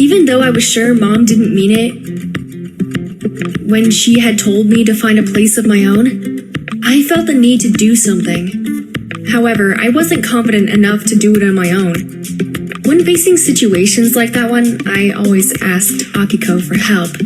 Even though I was sure Mom didn't mean it when she had told me to find a place of my own, I felt the need to do something. However, I wasn't confident enough to do it on my own. When facing situations like that one, I always asked Akiko for help.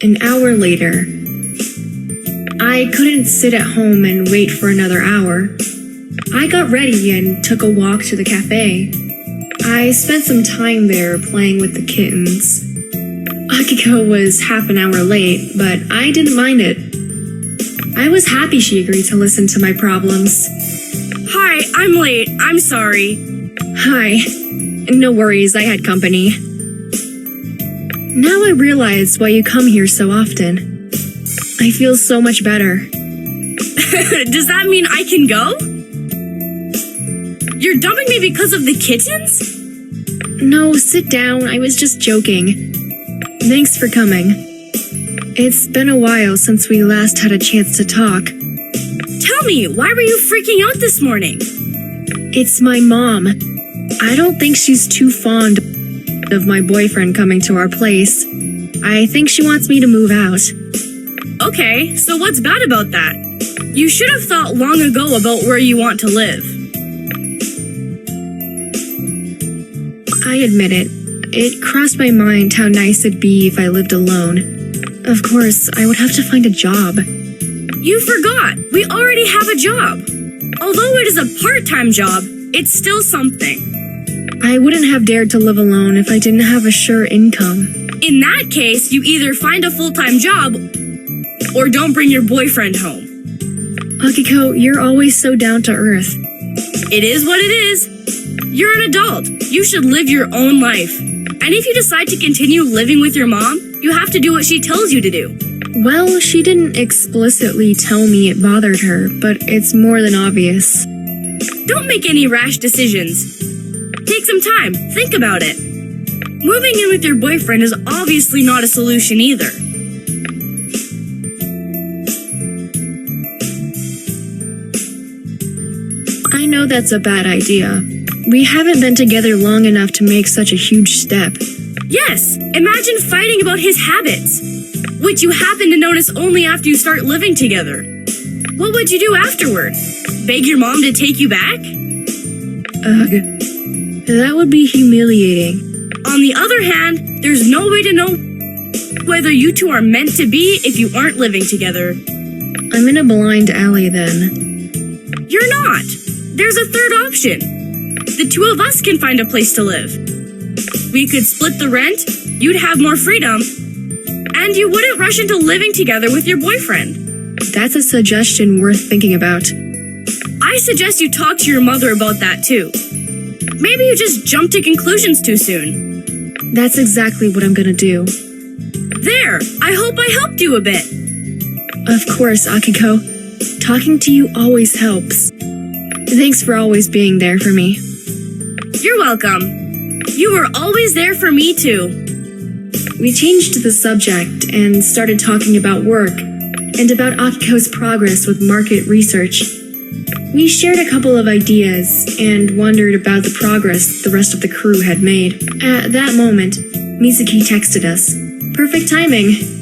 An hour later. I couldn't sit at home and wait for another hour. I got ready and took a walk to the cafe. I spent some time there playing with the kittens. Akiko was half an hour late, but I didn't mind it. I was happy she agreed to listen to my problems. Hi, I'm late. I'm sorry. Hi. No worries, I had company. Now I realize why you come here so often. I feel so much better. Does that mean I can go? You're dumping me because of the kittens? No, sit down. I was just joking. Thanks for coming. It's been a while since we last had a chance to talk. Tell me, why were you freaking out this morning? It's my mom. I don't think she's too fond of my boyfriend coming to our place. I think she wants me to move out. Okay, so what's bad about that? You should have thought long ago about where you want to live. I admit it. It crossed my mind how nice it'd be if I lived alone. Of course, I would have to find a job. You forgot! We already have a job! Although it is a part-time job, it's still something. I wouldn't have dared to live alone if I didn't have a sure income. In that case, you either find a full-time job or don't bring your boyfriend home. Akiko, you're always so down to earth. It is what it is. You're an adult. You should live your own life. And if you decide to continue living with your mom, you have to do what she tells you to do. Well, she didn't explicitly tell me it bothered her, but it's more than obvious. Don't make any rash decisions. Take some time. Think about it. Moving in with your boyfriend is obviously not a solution either. I know that's a bad idea. We haven't been together long enough to make such a huge step. Yes! Imagine fighting about his habits, which you happen to notice only after you start living together. What would you do afterward? Beg your mom to take you back? Ugh, that would be humiliating. On the other hand, there's no way to know whether you two are meant to be if you aren't living together. I'm in a blind alley then. You're not. There's a third option. The two of us can find a place to live. We could split the rent, you'd have more freedom, and you wouldn't rush into living together with your boyfriend. That's a suggestion worth thinking about. I suggest you talk to your mother about that too. Maybe you just jumped to conclusions too soon. That's exactly what I'm gonna do. There! I hope I helped you a bit. Of course, Akiko. Talking to you always helps. Thanks for always being there for me. You're welcome. You were always there for me too. We changed the subject and started talking about work and about Akiko's progress with market research. We shared a couple of ideas and wondered about the progress the rest of the crew had made. At that moment, Mizuki texted us. Perfect timing.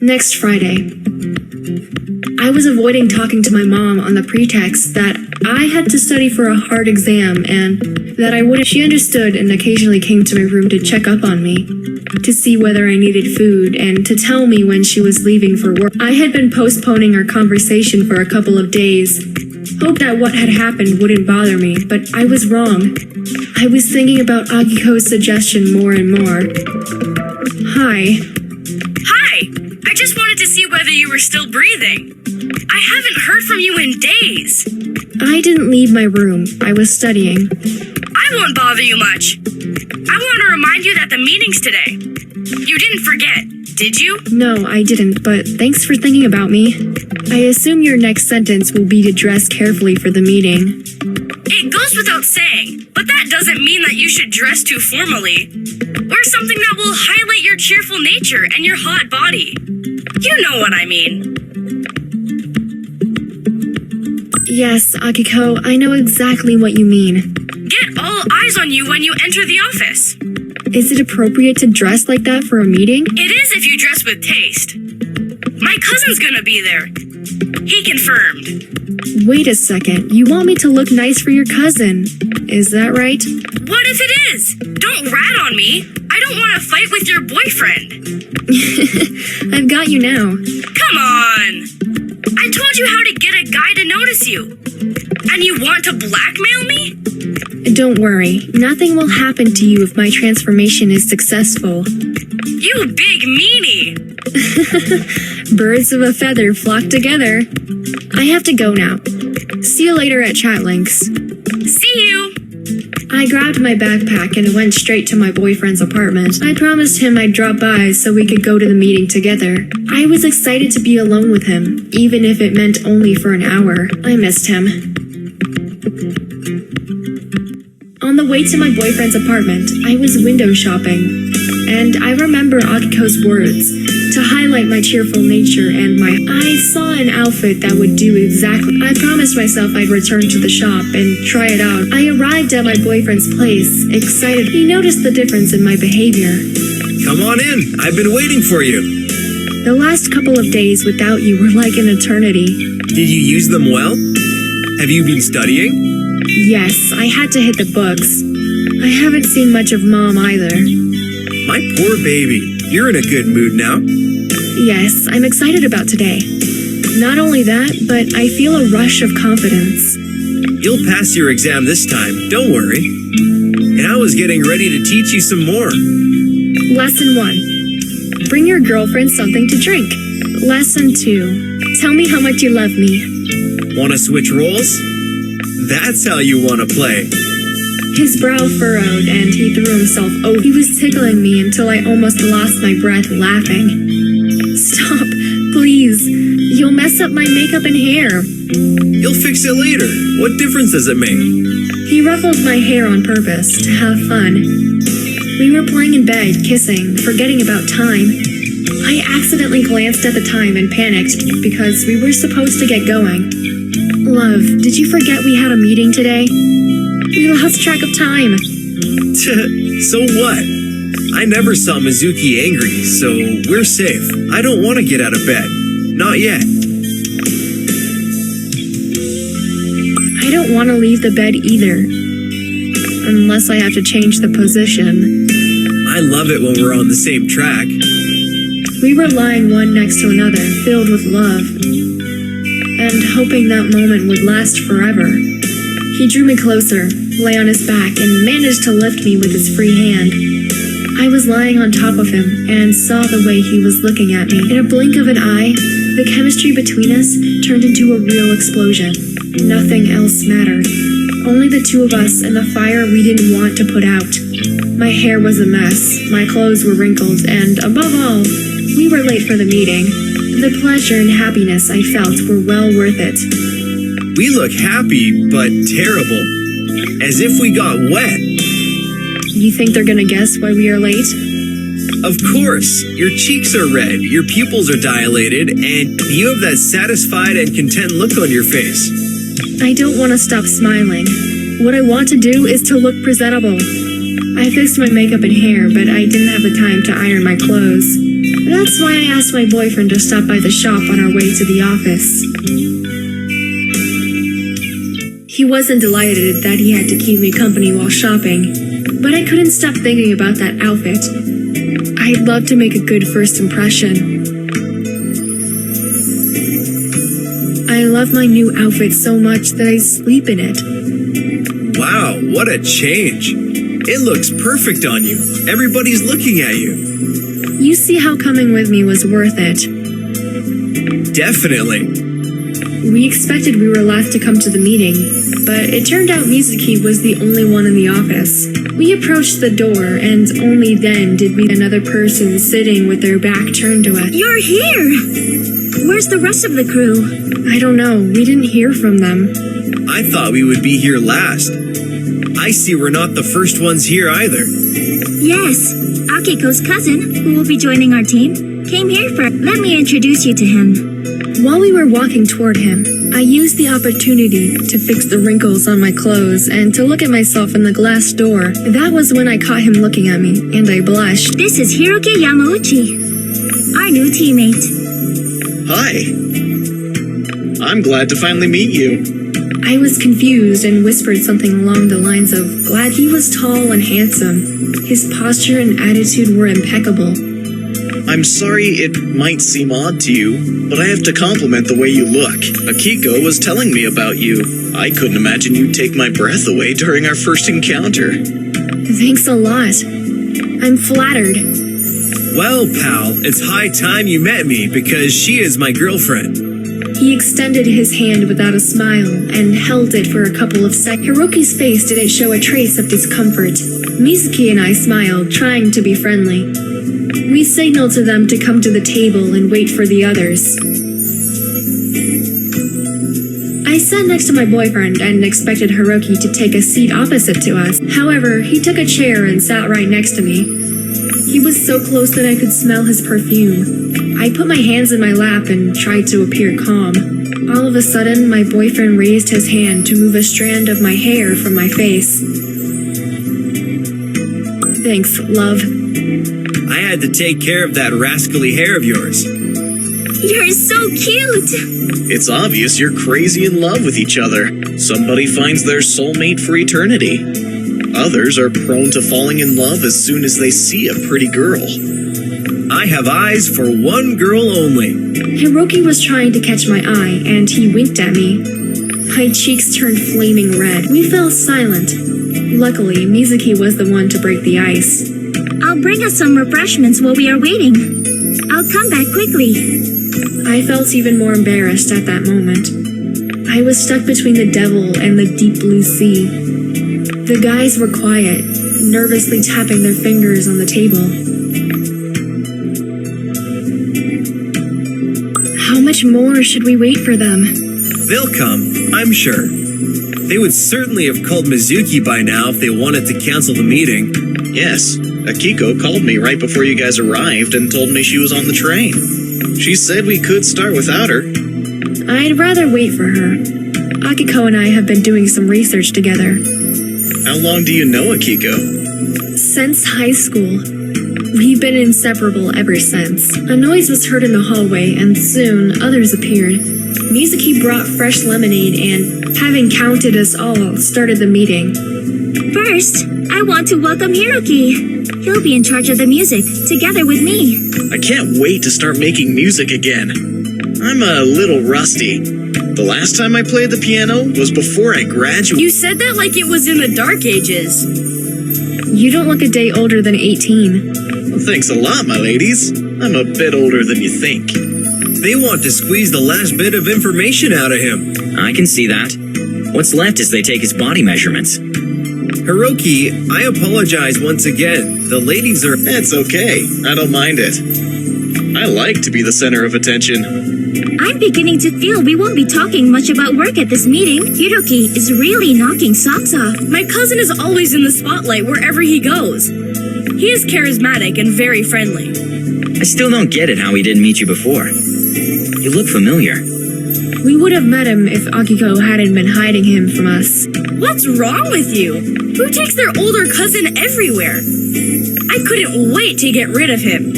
Next Friday. I was avoiding talking to my mom on the pretext that I had to study for a hard exam and that I wouldn't. She understood and occasionally came to my room to check up on me, to see whether I needed food, and to tell me when she was leaving for work. I had been postponing our conversation for a couple of days, hoped that what had happened wouldn't bother me, but I was wrong. I was thinking about Akiko's suggestion more and more. Hi. Hi! I just wanted to see whether you were still breathing. I haven't heard from you in days. I didn't leave my room. I was studying. I won't bother you much. I want to remind you that the meeting's today. You didn't forget, did you? No, I didn't, but thanks for thinking about me. I assume your next sentence will be to dress carefully for the meeting. It goes without saying, but that doesn't mean that you should dress too formally. Wear something that will highlight your cheerful nature and your hot body. You know what I mean. Yes, Akiko, I know exactly what you mean. Get all eyes on you when you enter the office. Is it appropriate to dress like that for a meeting? It is if you dress with taste. My cousin's gonna be there. He confirmed. Wait a second, you want me to look nice for your cousin, is that right? What if it is? Don't rat on me. I don't want to fight with your boyfriend. I've got you now. Come on. I told you how to get a guy to notice you. And you want to blackmail me? Don't worry, nothing will happen to you if my transformation is successful. You big meanie. Birds of a feather flock together. I have to go now. See you later at Chatlinx. See you. I grabbed my backpack and went straight to my boyfriend's apartment. I promised him I'd drop by so we could go to the meeting together. I was excited to be alone with him, even if it meant only for an hour. I missed him. On the way to my boyfriend's apartment, I was window shopping. And I remember Akiko's words, to highlight my cheerful nature and I saw an outfit that would do exactly. I promised myself I'd return to the shop and try it out. I arrived at my boyfriend's place, excited. He noticed the difference in my behavior. Come on in, I've been waiting for you. The last couple of days without you were like an eternity. Did you use them well? Have you been studying? Yes, I had to hit the books. I haven't seen much of Mom either. My poor baby, you're in a good mood now. Yes, I'm excited about today. Not only that, but I feel a rush of confidence. You'll pass your exam this time, don't worry. And I was getting ready to teach you some more. Lesson 1. Bring your girlfriend something to drink. Lesson 2. Tell me how much you love me. Want to switch roles? That's how you want to play. His brow furrowed and he threw himself over. He was tickling me until I almost lost my breath laughing. Stop, please. You'll mess up my makeup and hair. You'll fix it later. What difference does it make? He ruffled my hair on purpose to have fun. We were playing in bed, kissing, forgetting about time. I accidentally glanced at the time and panicked because we were supposed to get going. Love, did you forget we had a meeting today? We lost track of time. So what? I never saw Mizuki angry, so we're safe. I don't want to get out of bed. Not yet. I don't want to leave the bed either. Unless I have to change the position. I love it when we're on the same track. We were lying one next to another, filled with love. And hoping that moment would last forever. He drew me closer, lay on his back, and managed to lift me with his free hand. I was lying on top of him and saw the way he was looking at me. In a blink of an eye, the chemistry between us turned into a real explosion. Nothing else mattered. Only the two of us and the fire we didn't want to put out. My hair was a mess, my clothes were wrinkled, and above all, we were late for the meeting. The pleasure and happiness I felt were well worth it. We look happy, but terrible. As if we got wet. You think they're gonna guess why we are late? Of course. Your cheeks are red, your pupils are dilated, and you have that satisfied and content look on your face. I don't want to stop smiling. What I want to do is to look presentable. I fixed my makeup and hair, but I didn't have the time to iron my clothes. That's why I asked my boyfriend to stop by the shop on our way to the office. He wasn't delighted that he had to keep me company while shopping, but I couldn't stop thinking about that outfit. I'd love to make a good first impression. I love my new outfit so much that I sleep in it. Wow, what a change. It looks perfect on you. Everybody's looking at you. You see how coming with me was worth it. Definitely. We expected we were last to come to the meeting, but it turned out Mizuki was the only one in the office. We approached the door, and only then did we see another person sitting with their back turned to us. You're here! Where's the rest of the crew? I don't know. We didn't hear from them. I thought we would be here last. I see we're not the first ones here either. Yes, Akiko's cousin, who will be joining our team, came here first. Let me introduce you to him. While we were walking toward him, I used the opportunity to fix the wrinkles on my clothes and to look at myself in the glass door. That was when I caught him looking at me, and I blushed. This is Hiroki Yamauchi, our new teammate. Hi. I'm glad to finally meet you. I was confused and whispered something along the lines of, glad he was tall and handsome. His posture and attitude were impeccable. I'm sorry it might seem odd to you, but I have to compliment the way you look. Akiko was telling me about you. I couldn't imagine you'd take my breath away during our first encounter. Thanks a lot. I'm flattered. Well, pal, it's high time you met me because she is my girlfriend. He extended his hand without a smile and held it for a couple of seconds. Hiroki's face didn't show a trace of discomfort. Mizuki and I smiled, trying to be friendly. We signaled to them to come to the table and wait for the others. I sat next to my boyfriend and expected Hiroki to take a seat opposite to us. However, he took a chair and sat right next to me. He was so close that I could smell his perfume. I put my hands in my lap and tried to appear calm. All of a sudden, my boyfriend raised his hand to move a strand of my hair from my face. Thanks, love. I had to take care of that rascally hair of yours. You're so cute! It's obvious you're crazy in love with each other. Somebody finds their soulmate for eternity. Others are prone to falling in love as soon as they see a pretty girl. I have eyes for one girl only. Hiroki was trying to catch my eye, and he winked at me. My cheeks turned flaming red. We fell silent. Luckily, Mizuki was the one to break the ice. I'll bring us some refreshments while we are waiting. I'll come back quickly. I felt even more embarrassed at that moment. I was stuck between the devil and the deep blue sea. The guys were quiet, nervously tapping their fingers on the table. How much more should we wait for them? They'll come, I'm sure. They would certainly have called Mizuki by now if they wanted to cancel the meeting. Yes, Akiko called me right before you guys arrived and told me she was on the train. She said we could start without her. I'd rather wait for her. Akiko and I have been doing some research together. How long do you know Akiko? Since high school. We've been inseparable ever since. A noise was heard in the hallway, and soon others appeared. Mizuki brought fresh lemonade and, having counted us all, started the meeting. First, I want to welcome Hiroki. He'll be in charge of the music, together with me. I can't wait to start making music again. I'm a little rusty. The last time I played the piano was before I graduated. You said that like it was in the dark ages. You don't look a day older than 18. Well, thanks a lot, my ladies. I'm a bit older than you think. They want to squeeze the last bit of information out of him. I can see that. What's left is they take his body measurements. Hiroki, I apologize once again. The ladies are... It's okay. I don't mind it. I like to be the center of attention. I'm beginning to feel we won't be talking much about work at this meeting. Hiroki is really knocking socks off. My cousin is always in the spotlight wherever he goes. He is charismatic and very friendly. I still don't get it how he didn't meet you before. You look familiar. We would have met him if Akiko hadn't been hiding him from us. What's wrong with you? Who takes their older cousin everywhere? I couldn't wait to get rid of him.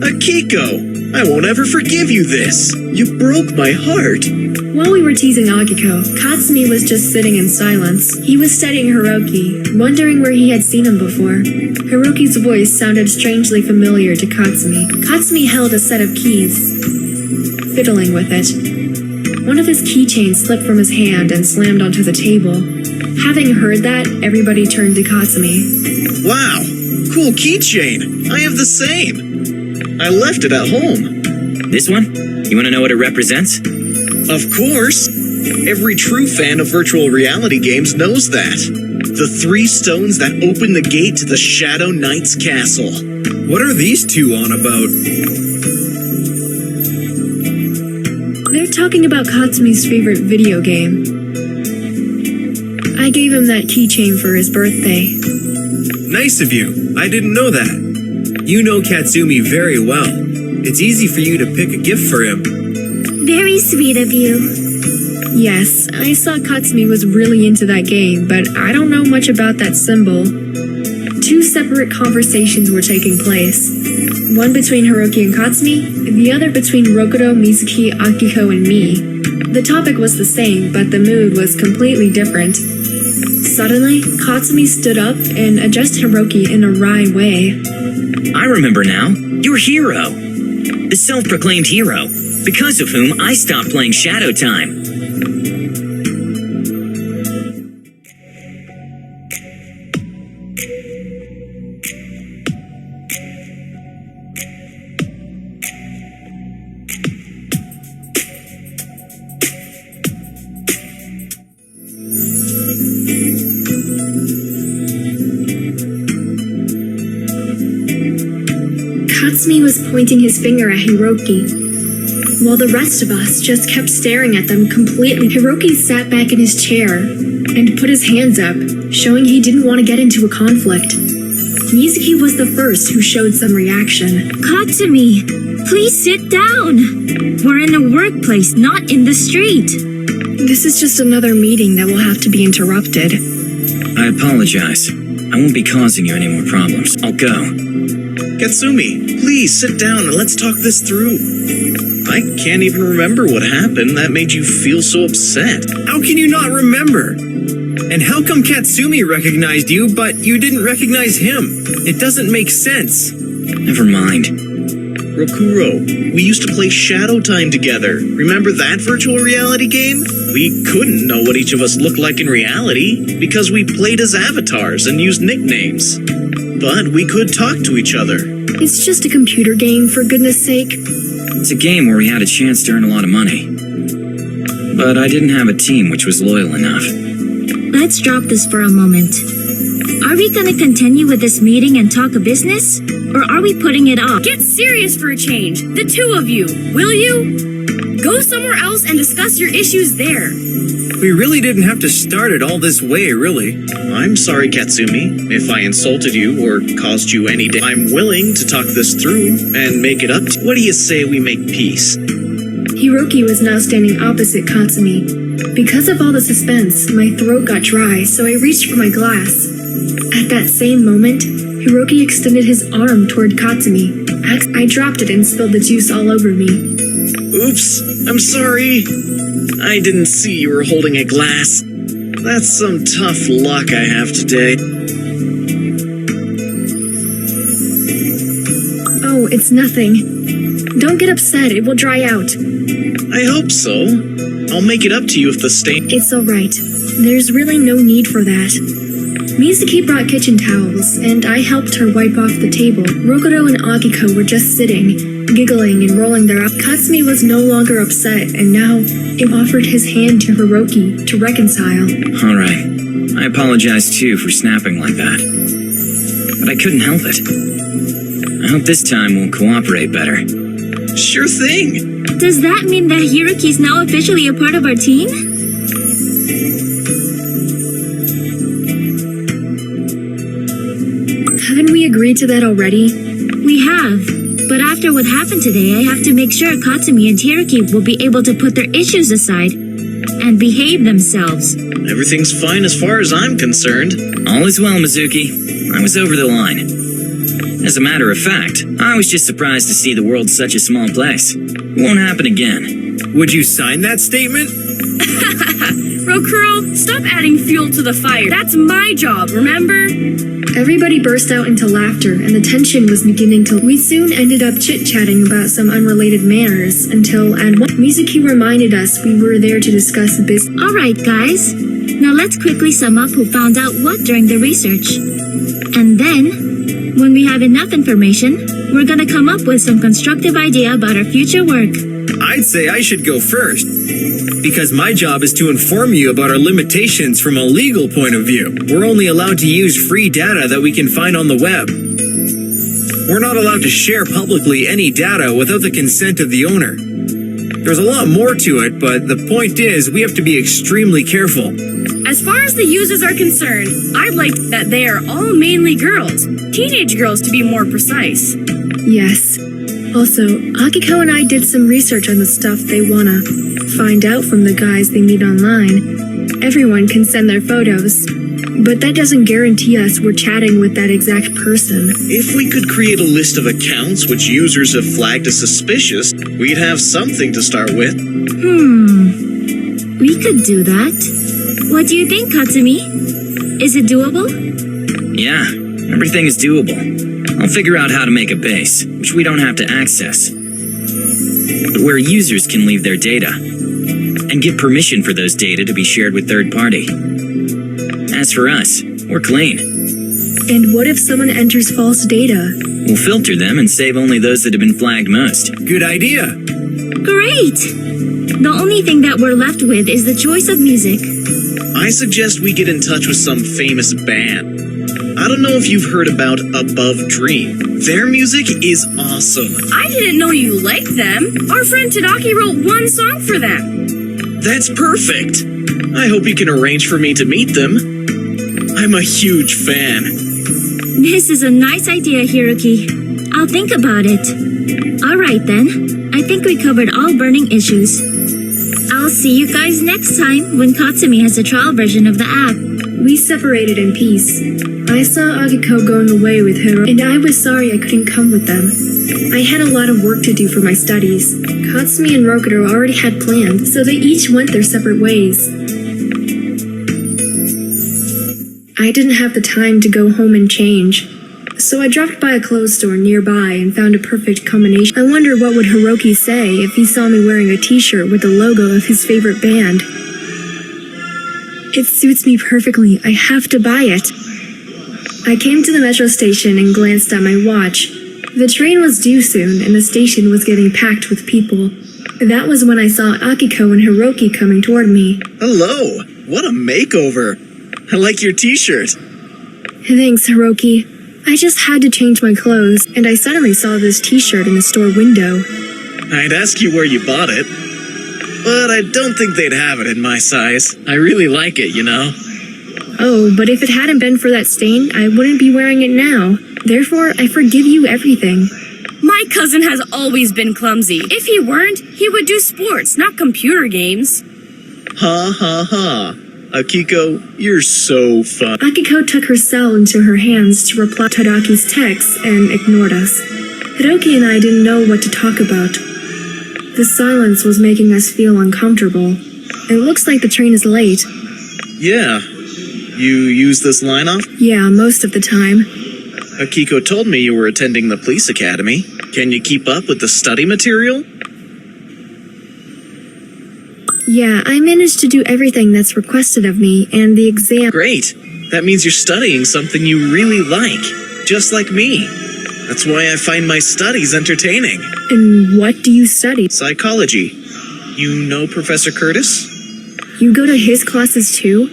Akiko, I won't ever forgive you this. You broke my heart. While we were teasing Akiko, Katsumi was just sitting in silence. He was studying Hiroki, wondering where he had seen him before. Hiroki's voice sounded strangely familiar to Katsumi. Katsumi held a set of keys, fiddling with it. One of his keychains slipped from his hand and slammed onto the table. Having heard that, everybody turned to Katsumi. Wow, cool keychain. I have the same. I left it at home. This one? You want to know what it represents? Of course. Every true fan of virtual reality games knows that. The 3 stones that open the gate to the Shadow Knight's castle. What are these two on about? They're talking about Katsumi's favorite video game. I gave him that keychain for his birthday. Nice of you. I didn't know that. You know Katsumi very well. It's easy for you to pick a gift for him. Very sweet of you. Yes, I saw Katsumi was really into that game, but I don't know much about that symbol. 2 separate conversations were taking place. One between Hiroki and Katsumi, the other between Rokuro, Mizuki, Akiko, and me. The topic was the same, but the mood was completely different. Suddenly, Katsumi stood up and addressed Hiroki in a wry way. I remember now. You're Hero. The self-proclaimed hero, because of whom I stopped playing Shadow Time. Katsumi was pointing his finger at Hiroki, while the rest of us just kept staring at them completely. Hiroki sat back in his chair and put his hands up, showing he didn't want to get into a conflict. Mizuki was the first who showed some reaction. Katsumi, please sit down. We're in a workplace, not in the street. This is just another meeting that will have to be interrupted. I apologize. I won't be causing you any more problems. I'll go. Katsumi, please sit down and let's talk this through. I can't even remember what happened that made you feel so upset. How can you not remember? And how come Katsumi recognized you, but you didn't recognize him? It doesn't make sense. Never mind. Rokuro, we used to play Shadow Time together. Remember that virtual reality game? We couldn't know what each of us looked like in reality because we played as avatars and used nicknames. But we could talk to each other. It's just a computer game, for goodness sake. It's a game where we had a chance to earn a lot of money. But I didn't have a team which was loyal enough. Let's drop this for a moment. Are we gonna continue with this meeting and talk business? Or are we putting it off? Get serious for a change. The 2 of you, will you? Go somewhere else and discuss your issues there. We really didn't have to start it all this way, really. I'm sorry, Katsumi, if I insulted you or caused you any damage. I'm willing to talk this through and make it up. What do you say we make peace? Hiroki was now standing opposite Katsumi. Because of all the suspense, my throat got dry, so I reached for my glass. At that same moment, Hiroki extended his arm toward Katsumi. I dropped it and spilled the juice all over me. Oops, I'm sorry. I didn't see you were holding a glass. That's some tough luck I have today. Oh, it's nothing. Don't get upset, it will dry out. I hope so. I'll make it up to you if the stain... It's alright. There's really no need for that. Mizuki brought kitchen towels, and I helped her wipe off the table. Rokuro and Akiko were just sitting, giggling and rolling their eyes. Katsumi was no longer upset, and now it offered his hand to Hiroki to reconcile. Alright. I apologize too for snapping like that. But I couldn't help it. I hope this time we'll cooperate better. Sure thing. Does that mean that Hiroki's now officially a part of our team? Haven't we agreed to that already? We have. But after what happened today, I have to make sure Katsumi and Hiroki will be able to put their issues aside and behave themselves. Everything's fine as far as I'm concerned. All is well, Mizuki. I was over the line. As a matter of fact, I was just surprised to see the world's such a small place. It won't happen again. Would you sign that statement? Rokuro, stop adding fuel to the fire. That's my job, remember? Everybody burst out into laughter, and the tension was beginning to... We soon ended up chit-chatting about some unrelated matters, until at one Mizuki reminded us we were there to discuss business. Alright, guys. Now let's quickly sum up who found out what during the research. And then, when we have enough information, we're gonna come up with some constructive idea about our future work. I'd say I should go first, because my job is to inform you about our limitations from a legal point of view. We're only allowed to use free data that we can find on the web. We're not allowed to share publicly any data without the consent of the owner. There's a lot more to it, but the point is we have to be extremely careful. As far as the users are concerned, I'd like that they are all mainly girls. Teenage girls, to be more precise. Yes. Also, Akiko and I did some research on the stuff they wanna find out from the guys they meet online. Everyone can send their photos, but that doesn't guarantee us we're chatting with that exact person. If we could create a list of accounts which users have flagged as suspicious, we'd have something to start with. We could do that. What do you think, Katsumi? Is it doable? Yeah, everything is doable. I'll figure out how to make a base, which we don't have to access, but where users can leave their data, and give permission for those data to be shared with third party. As for us, we're clean. And what if someone enters false data? We'll filter them and save only those that have been flagged most. Good idea. Great! The only thing that we're left with is the choice of music. I suggest we get in touch with some famous band. I don't know if you've heard about Above Dream. Their music is awesome. I didn't know you liked them. Our friend Tadaki wrote one song for them. That's perfect. I hope you can arrange for me to meet them. I'm a huge fan. This is a nice idea, Hiroki. I'll think about it. Alright then, I think we covered all burning issues. I'll see you guys next time when Katsumi has a trial version of the app. We separated in peace. I saw Akiko going away with her, and I was sorry I couldn't come with them. I had a lot of work to do for my studies. Katsumi and Rokuro already had plans, so they each went their separate ways. I didn't have the time to go home and change, so I dropped by a clothes store nearby and found a perfect combination. I wonder what would Hiroki say if he saw me wearing a t-shirt with the logo of his favorite band. It suits me perfectly. I have to buy it. I came to the metro station and glanced at my watch. The train was due soon, and the station was getting packed with people. That was when I saw Akiko and Hiroki coming toward me. Hello! What a makeover! I like your t-shirt. Thanks, Hiroki. I just had to change my clothes, and I suddenly saw this t-shirt in the store window. I'd ask you where you bought it, but I don't think they'd have it in my size. I really like it, you know? Oh, but if it hadn't been for that stain, I wouldn't be wearing it now. Therefore, I forgive you everything. My cousin has always been clumsy. If he weren't, he would do sports, not computer games. Ha ha ha. Akiko, you're so fun. Akiko took her cell into her hands to reply to Tadaki's texts and ignored us. Hiroki and I didn't know what to talk about. The silence was making us feel uncomfortable. It looks like the train is late. Yeah. You use this line off? Yeah, most of the time. Akiko told me you were attending the police academy. Can you keep up with the study material? Yeah, I managed to do everything that's requested of me, and the exam... Great. That means you're studying something you really like. Just like me. That's why I find my studies entertaining. And what do you study? Psychology. You know Professor Curtis? You go to his classes too?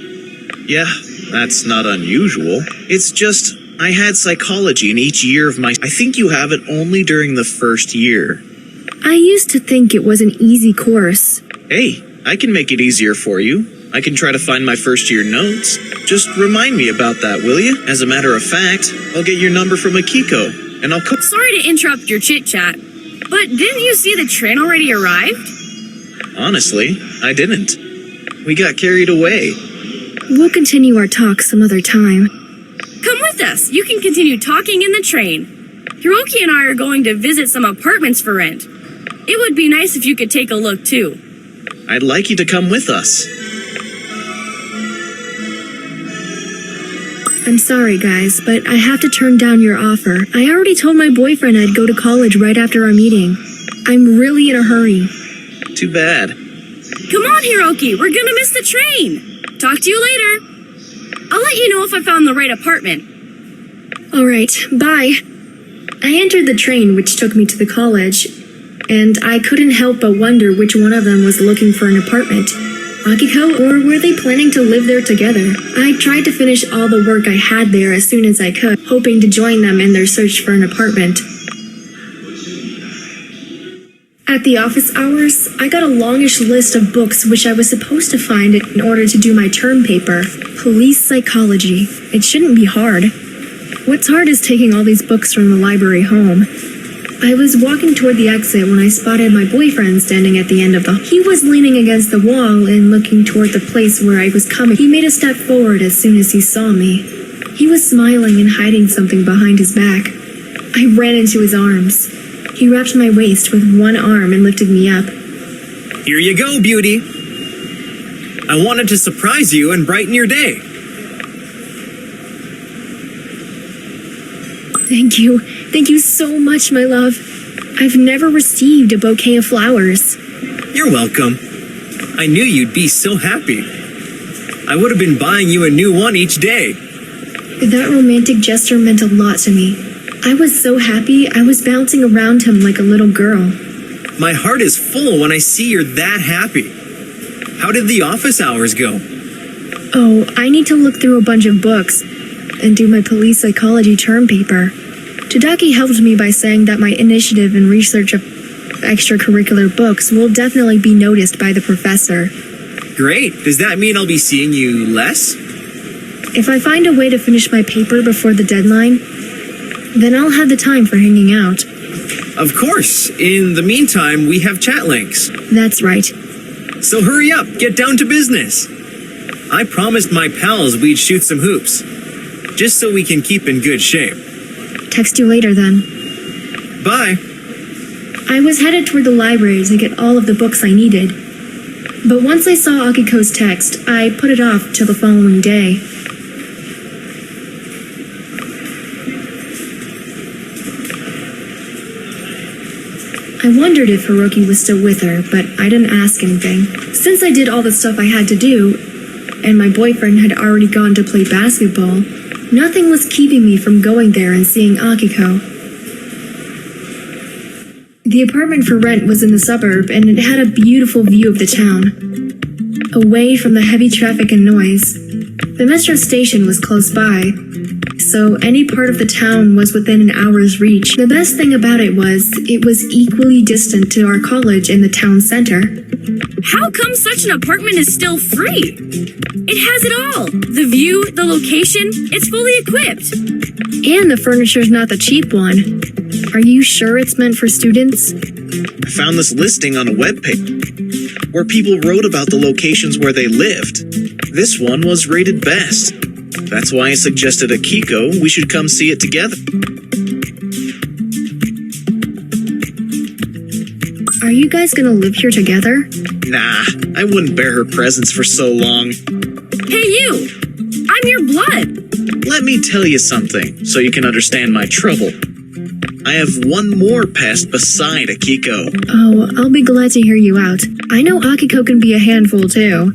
Yeah, that's not unusual. It's just, I had psychology in each year of my... I think you have it only during the first year. I used to think it was an easy course. Hey, I can make it easier for you. I can try to find my first year notes. Just remind me about that, will you? As a matter of fact, I'll get your number from Akiko, and I'll come... Sorry to interrupt your chit-chat, but didn't you see the train already arrived? Honestly, I didn't. We got carried away. We'll continue our talk some other time. Come with us. You can continue talking in the train. Hiroki and I are going to visit some apartments for rent. It would be nice if you could take a look too. I'd like you to come with us. I'm sorry, guys, but I have to turn down your offer. I already told my boyfriend I'd go to college right after our meeting. I'm really in a hurry. Too bad. Come on, Hiroki, we're gonna miss the train. Talk to you later. I'll let you know if I found the right apartment. Alright, bye. I entered the train which took me to the college, and I couldn't help but wonder which one of them was looking for an apartment. Akiko, or were they planning to live there together? I tried to finish all the work I had there as soon as I could, hoping to join them in their search for an apartment. At the office hours, I got a longish list of books which I was supposed to find in order to do my term paper. Police psychology. It shouldn't be hard. What's hard is taking all these books from the library home. I was walking toward the exit when I spotted my boyfriend standing at the end of the hall. He was leaning against the wall and looking toward the place where I was coming. He made a step forward as soon as he saw me. He was smiling and hiding something behind his back. I ran into his arms. He wrapped my waist with one arm and lifted me up. Here you go, beauty. I wanted to surprise you and brighten your day. Thank you. Thank you so much, my love. I've never received a bouquet of flowers. You're welcome. I knew you'd be so happy. I would have been buying you a new one each day. That romantic gesture meant a lot to me. I was so happy I was bouncing around him like a little girl. My heart is full when I see you're that happy. How did the office hours go? Oh, I need to look through a bunch of books and do my police psychology term paper. Tadaki helped me by saying that my initiative and research of extracurricular books will definitely be noticed by the professor. Great. Does that mean I'll be seeing you less? If I find a way to finish my paper before the deadline, then I'll have the time for hanging out. Of course. In the meantime, we have Chatlinx. That's right. So hurry up, get down to business. I promised my pals we'd shoot some hoops, just so we can keep in good shape. Text you later then. Bye. I was headed toward the library to get all of the books I needed. But once I saw Akiko's text, I put it off till the following day. I wondered if Hiroki was still with her, but I didn't ask anything. Since I did all the stuff I had to do, and my boyfriend had already gone to play basketball, nothing was keeping me from going there and seeing Akiko. The apartment for rent was in the suburb, and it had a beautiful view of the town, away from the heavy traffic and noise. The metro station was close by, so any part of the town was within an hour's reach. The best thing about it was equally distant to our college in the town center. How come such an apartment is still free? It has it all. The view, the location, it's fully equipped. And the furniture's not the cheap one. Are you sure it's meant for students? I found this listing on a webpage where people wrote about the locations where they lived. This one was rated best. That's why I suggested Akiko we should come see it together. Are you guys gonna live here together? Nah, I wouldn't bear her presence for so long. Hey you! I'm your blood! Let me tell you something, so you can understand my trouble. I have one more past beside Akiko. Oh, I'll be glad to hear you out. I know Akiko can be a handful too.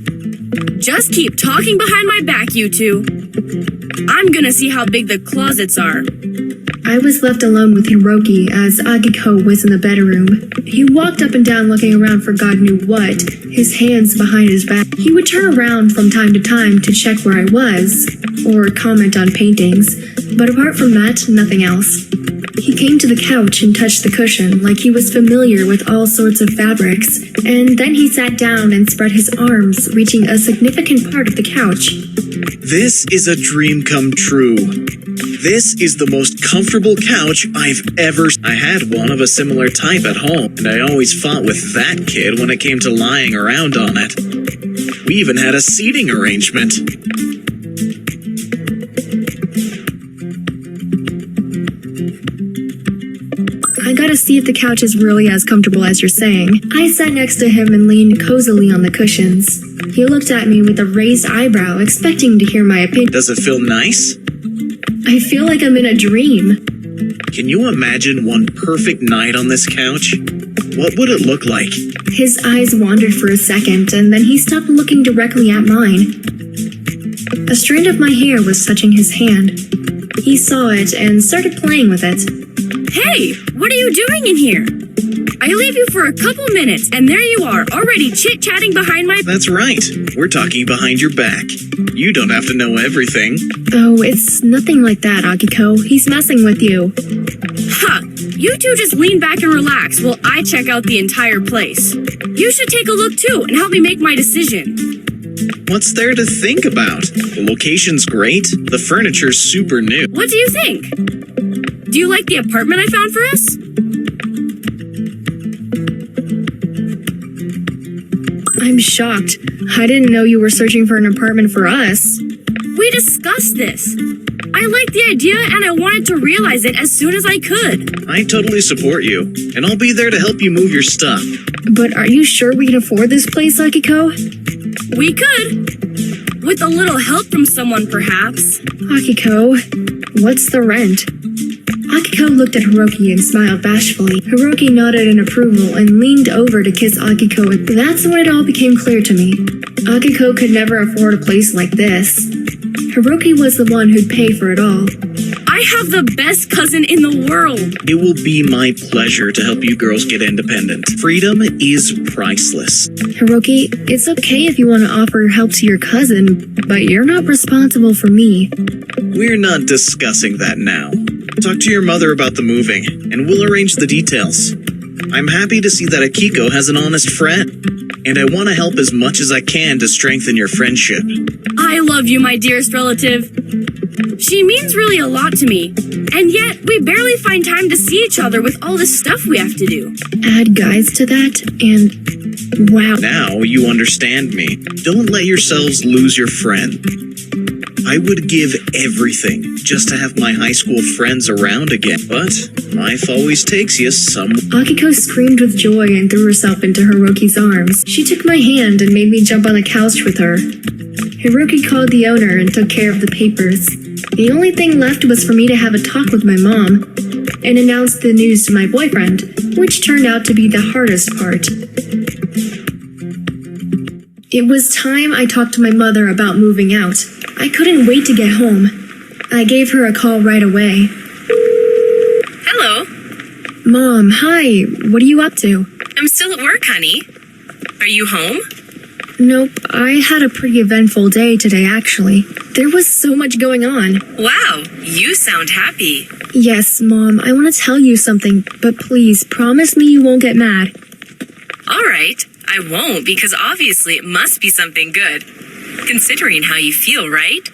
Just keep talking behind my back, you two. I'm gonna see how big the closets are. I was left alone with Hiroki as Akiko was in the bedroom. He walked up and down looking around for God knew what, his hands behind his back. He would turn around from time to time to check where I was, or comment on paintings, but apart from that, nothing else. He came to the couch and touched the cushion like he was familiar with all sorts of fabrics, and then he sat down and spread his arms, reaching a significant part of the couch. This is a dream come true. This is the most comfortable couch I've ever... I had one of a similar type at home, and I always fought with that kid when it came to lying around on it. We even had a seating arrangement. I gotta see if the couch is really as comfortable as you're saying. I sat next to him and leaned cozily on the cushions. He looked at me with a raised eyebrow, expecting to hear my opinion. Does it feel nice? I feel like I'm in a dream. Can you imagine one perfect night on this couch? What would it look like? His eyes wandered for a second, and then he stopped looking directly at mine. A strand of my hair was touching his hand. He saw it and started playing with it. Hey, what are you doing in here? I leave you for a couple minutes, and there you are, already chit-chatting behind my... That's right. We're talking behind your back. You don't have to know everything. Oh, it's nothing like that, Akiko. He's messing with you. Ha! You two just lean back and relax while I check out the entire place. You should take a look too and help me make my decision. What's there to think about? The location's great. The furniture's super new. What do you think? Do you like the apartment I found for us? I'm shocked. I didn't know you were searching for an apartment for us. We discussed this. I liked the idea and I wanted to realize it as soon as I could. I totally support you, and I'll be there to help you move your stuff. But are you sure we can afford this place, Akiko? We could. With a little help from someone, perhaps. Akiko, what's the rent? Akiko looked at Hiroki and smiled bashfully. Hiroki nodded in approval and leaned over to kiss Akiko. That's when it all became clear to me. Akiko could never afford a place like this. Hiroki was the one who'd pay for it all. I have the best cousin in the world. It will be my pleasure to help you girls get independent. Freedom is priceless. Hiroki, it's okay if you want to offer help to your cousin, but you're not responsible for me. We're not discussing that now. Talk to your mother about the moving, and we'll arrange the details. I'm happy to see that Akiko has an honest friend, and I want to help as much as I can to strengthen your friendship. I love you, my dearest relative. She means really a lot to me, and yet we barely find time to see each other with all the stuff we have to do. Add guys to that, and wow. Now you understand me. Don't let yourselves lose your friend. I would give everything just to have my high school friends around again, but life always takes you somewhere. Akiko screamed with joy and threw herself into Hiroki's arms. She took my hand and made me jump on the couch with her. Hiroki called the owner and took care of the papers. The only thing left was for me to have a talk with my mom and announce the news to my boyfriend, which turned out to be the hardest part. It was time I talked to my mother about moving out. I couldn't wait to get home. I gave her a call right away. Hello. Mom, hi. What are you up to? I'm still at work, honey. Are you home? Nope, I had a pretty eventful day today, actually. There was so much going on. Wow, you sound happy. Yes, Mom, I want to tell you something, but please, promise me you won't get mad. All right, I won't, because obviously it must be something good. Considering how you feel, right?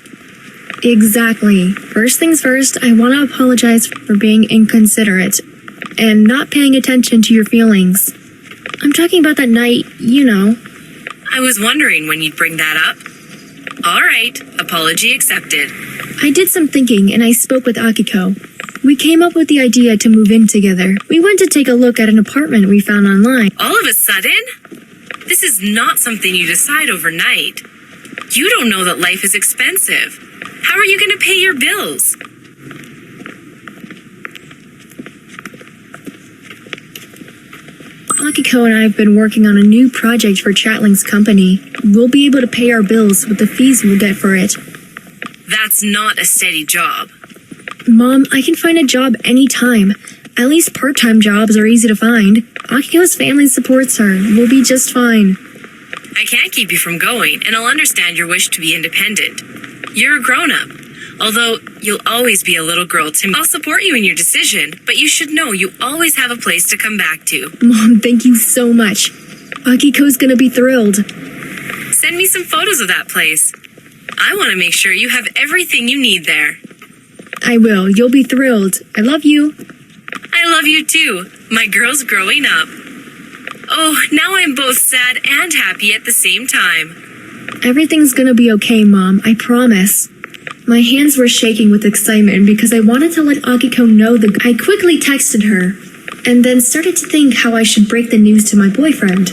Exactly. First things first, I want to apologize for being inconsiderate and not paying attention to your feelings. I'm talking about that night, you know. I was wondering when you'd bring that up. All right, apology accepted. I did some thinking and I spoke with Akiko. We came up with the idea to move in together. We went to take a look at an apartment we found online. All of a sudden? This is not something you decide overnight. You don't know that life is expensive. How are you going to pay your bills? Akiko and I have been working on a new project for Chatlinx company. We'll be able to pay our bills with the fees we'll get for it. That's not a steady job. Mom, I can find a job anytime. At least part-time jobs are easy to find. Akiko's family supports her. We'll be just fine. I can't keep you from going, and I'll understand your wish to be independent. You're a grown-up. Although, you'll always be a little girl to me. I'll support you in your decision, but you should know you always have a place to come back to. Mom, thank you so much. Akiko's gonna be thrilled. Send me some photos of that place. I want to make sure you have everything you need there. I will. You'll be thrilled. I love you. I love you too. My girl's growing up. Oh, now I'm both sad and happy at the same time. Everything's gonna be okay, Mom. I promise. My hands were shaking with excitement because I wanted to let Akiko know I quickly texted her and then started to think how I should break the news to my boyfriend.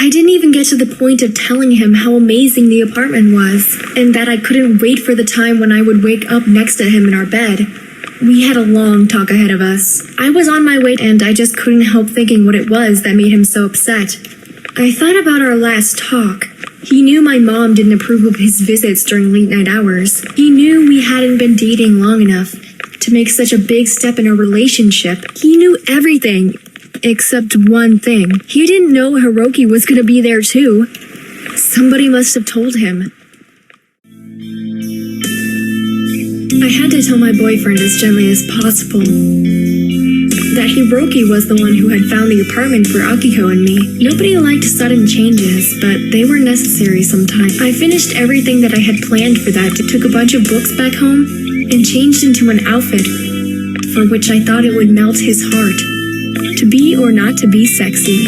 I didn't even get to the point of telling him how amazing the apartment was, and that I couldn't wait for the time when I would wake up next to him in our bed. We had a long talk ahead of us. I was on my way and I just couldn't help thinking what it was that made him so upset. I thought about our last talk. He knew my mom didn't approve of his visits during late night hours. He knew we hadn't been dating long enough to make such a big step in our relationship. He knew everything. Except one thing. He didn't know Hiroki was gonna be there too. Somebody must have told him. I had to tell my boyfriend as gently as possible that Hiroki was the one who had found the apartment for Akiko and me. Nobody liked sudden changes, but they were necessary sometimes. I finished everything that I had planned for that, took a bunch of books back home, and changed into an outfit for which I thought it would melt his heart. To be or not to be sexy.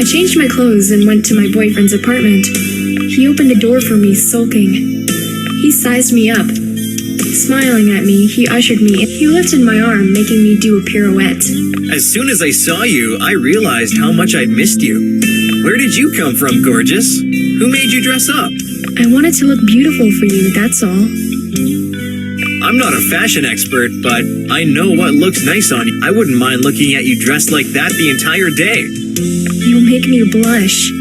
I changed my clothes and went to my boyfriend's apartment. He opened the door for me, sulking. He sized me up. Smiling at me, he ushered me in. He lifted my arm, making me do a pirouette. As soon as I saw you, I realized how much I'd missed you. Where did you come from, gorgeous? Who made you dress up? I wanted to look beautiful for you, that's all. I'm not a fashion expert, but I know what looks nice on you. I wouldn't mind looking at you dressed like that the entire day. You'll make me blush.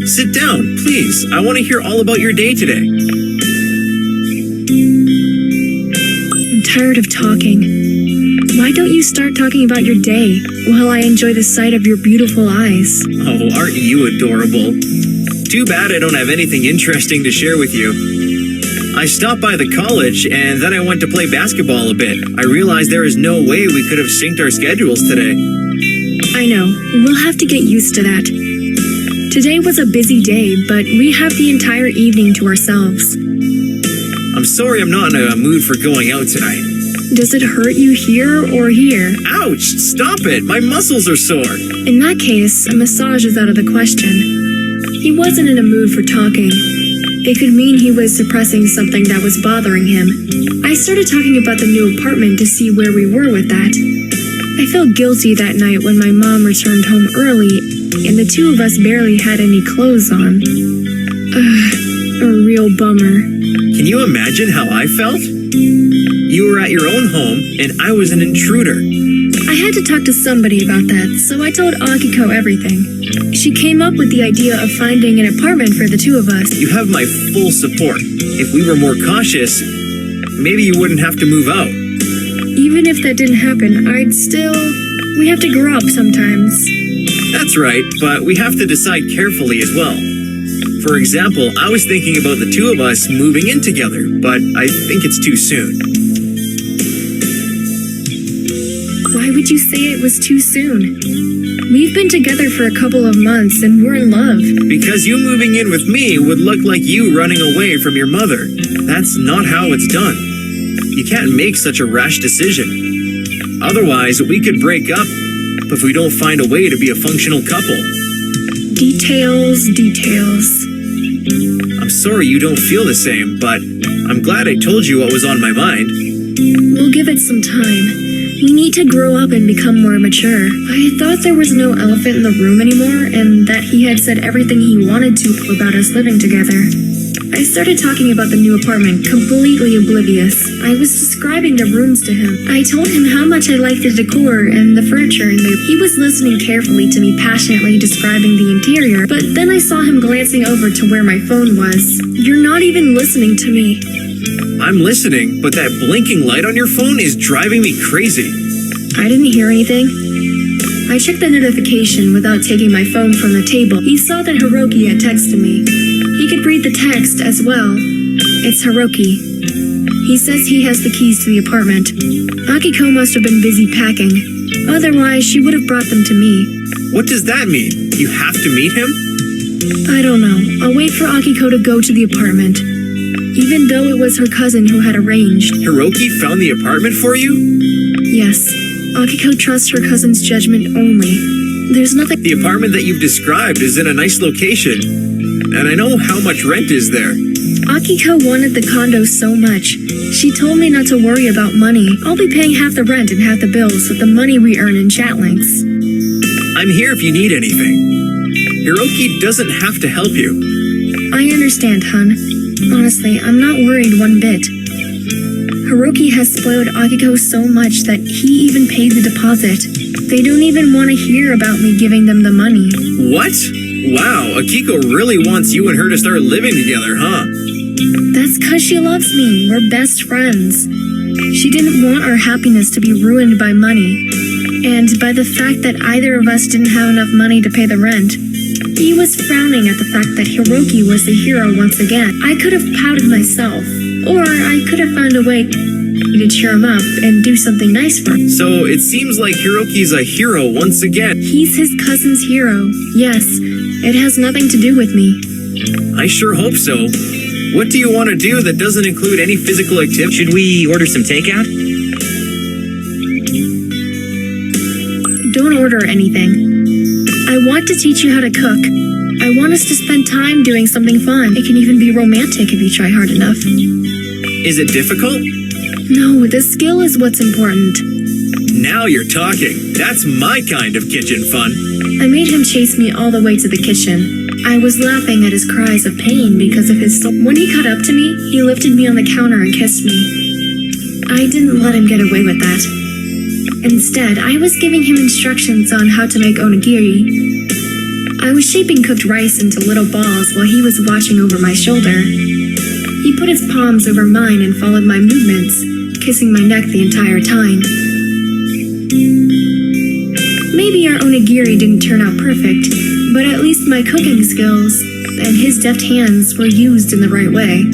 Sit down, please. I want to hear all about your day today. I'm tired of talking. Why don't you start talking about your day while I enjoy the sight of your beautiful eyes? Oh, aren't you adorable? Too bad I don't have anything interesting to share with you. I stopped by the college, and then I went to play basketball a bit. I realized there is no way we could have synced our schedules today. I know. We'll have to get used to that. Today was a busy day, but we have the entire evening to ourselves. I'm sorry I'm not in a mood for going out tonight. Does it hurt you here or here? Ouch! Stop it! My muscles are sore! In that case, a massage is out of the question. He wasn't in a mood for talking. It could mean he was suppressing something that was bothering him. I started talking about the new apartment to see where we were with that. I felt guilty that night when my mom returned home early, and the two of us barely had any clothes on. A real bummer. Can you imagine how I felt? You were at your own home, and I was an intruder. I had to talk to somebody about that, so I told Akiko everything. She came up with the idea of finding an apartment for the two of us. You have my full support. If we were more cautious, maybe you wouldn't have to move out. Even if that didn't happen, we have to grow up sometimes. That's right, but we have to decide carefully as well. For example, I was thinking about the two of us moving in together, but I think it's too soon. Why would you say it was too soon? We've been together for a couple of months and we're in love. Because you moving in with me would look like you running away from your mother. That's not how it's done. You can't make such a rash decision. Otherwise, we could break up if we don't find a way to be a functional couple. Details. I'm sorry you don't feel the same, but I'm glad I told you what was on my mind. We'll give it some time. We need to grow up and become more mature. I thought there was no elephant in the room anymore, and that he had said everything he wanted to about us living together. I started talking about the new apartment, completely oblivious. I was describing the rooms to him. I told him how much I liked the decor and the furniture in there. He was listening carefully to me passionately describing the interior, but then I saw him glancing over to where my phone was. You're not even listening to me. I'm listening, but that blinking light on your phone is driving me crazy. I didn't hear anything. I checked the notification without taking my phone from the table. He saw that Hiroki had texted me. He could read the text as well. It's Hiroki. He says he has the keys to the apartment. Akiko must have been busy packing. Otherwise, she would have brought them to me. What does that mean? You have to meet him? I don't know. I'll wait for Akiko to go to the apartment. Even though it was her cousin who had arranged. Hiroki found the apartment for you? Yes. Akiko trusts her cousin's judgment only. There's nothing. The apartment that you've described is in a nice location, and I know how much rent is there. Akiko wanted the condo so much. She told me not to worry about money. I'll be paying half the rent and half the bills with the money we earn in Chatlinx. I'm here if you need anything. Hiroki doesn't have to help you. I understand, hun. Honestly, I'm not worried one bit. Hiroki has spoiled Akiko so much that he even paid the deposit. They don't even want to hear about me giving them the money. What? Wow, Akiko really wants you and her to start living together, huh? That's 'cause she loves me. We're best friends. She didn't want our happiness to be ruined by money. And by the fact that either of us didn't have enough money to pay the rent. He was frowning at the fact that Hiroki was the hero once again. I could have pouted myself, or I could have found a way to cheer him up and do something nice for him. So it seems like Hiroki's a hero once again. He's his cousin's hero. Yes, it has nothing to do with me. I sure hope so. What do you want to do that doesn't include any physical activity? Should we order some takeout? Don't order anything. I want to teach you how to cook. I want us to spend time doing something fun. It can even be romantic if you try hard enough. Is it difficult? No, the skill is what's important. Now you're talking. That's my kind of kitchen fun. I made him chase me all the way to the kitchen. I was laughing at his cries of pain because of his soul. When he caught up to me, he lifted me on the counter and kissed me. I didn't let him get away with that. Instead, I was giving him instructions on how to make onigiri. I was shaping cooked rice into little balls while he was watching over my shoulder. He put his palms over mine and followed my movements, kissing my neck the entire time. Maybe our onigiri didn't turn out perfect, but at least my cooking skills and his deft hands were used in the right way.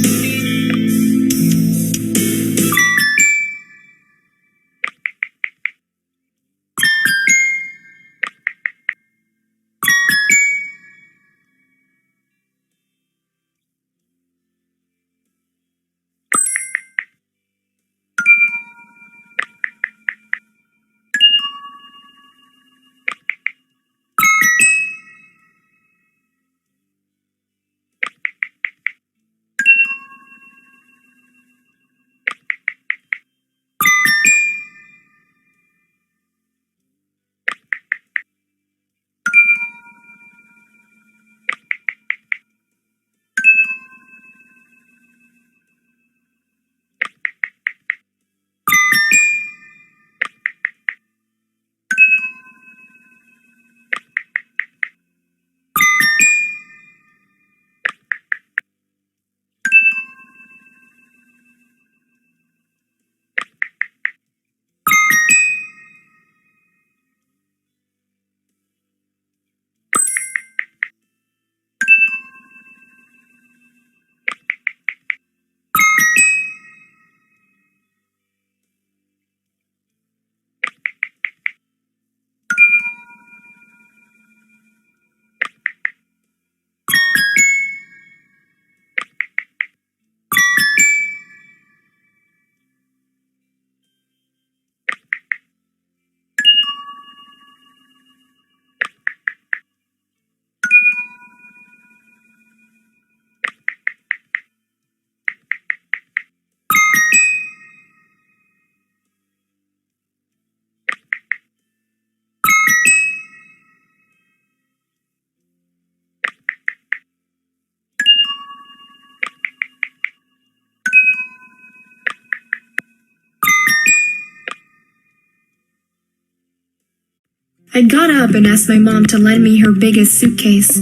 I got up and asked my mom to lend me her biggest suitcase.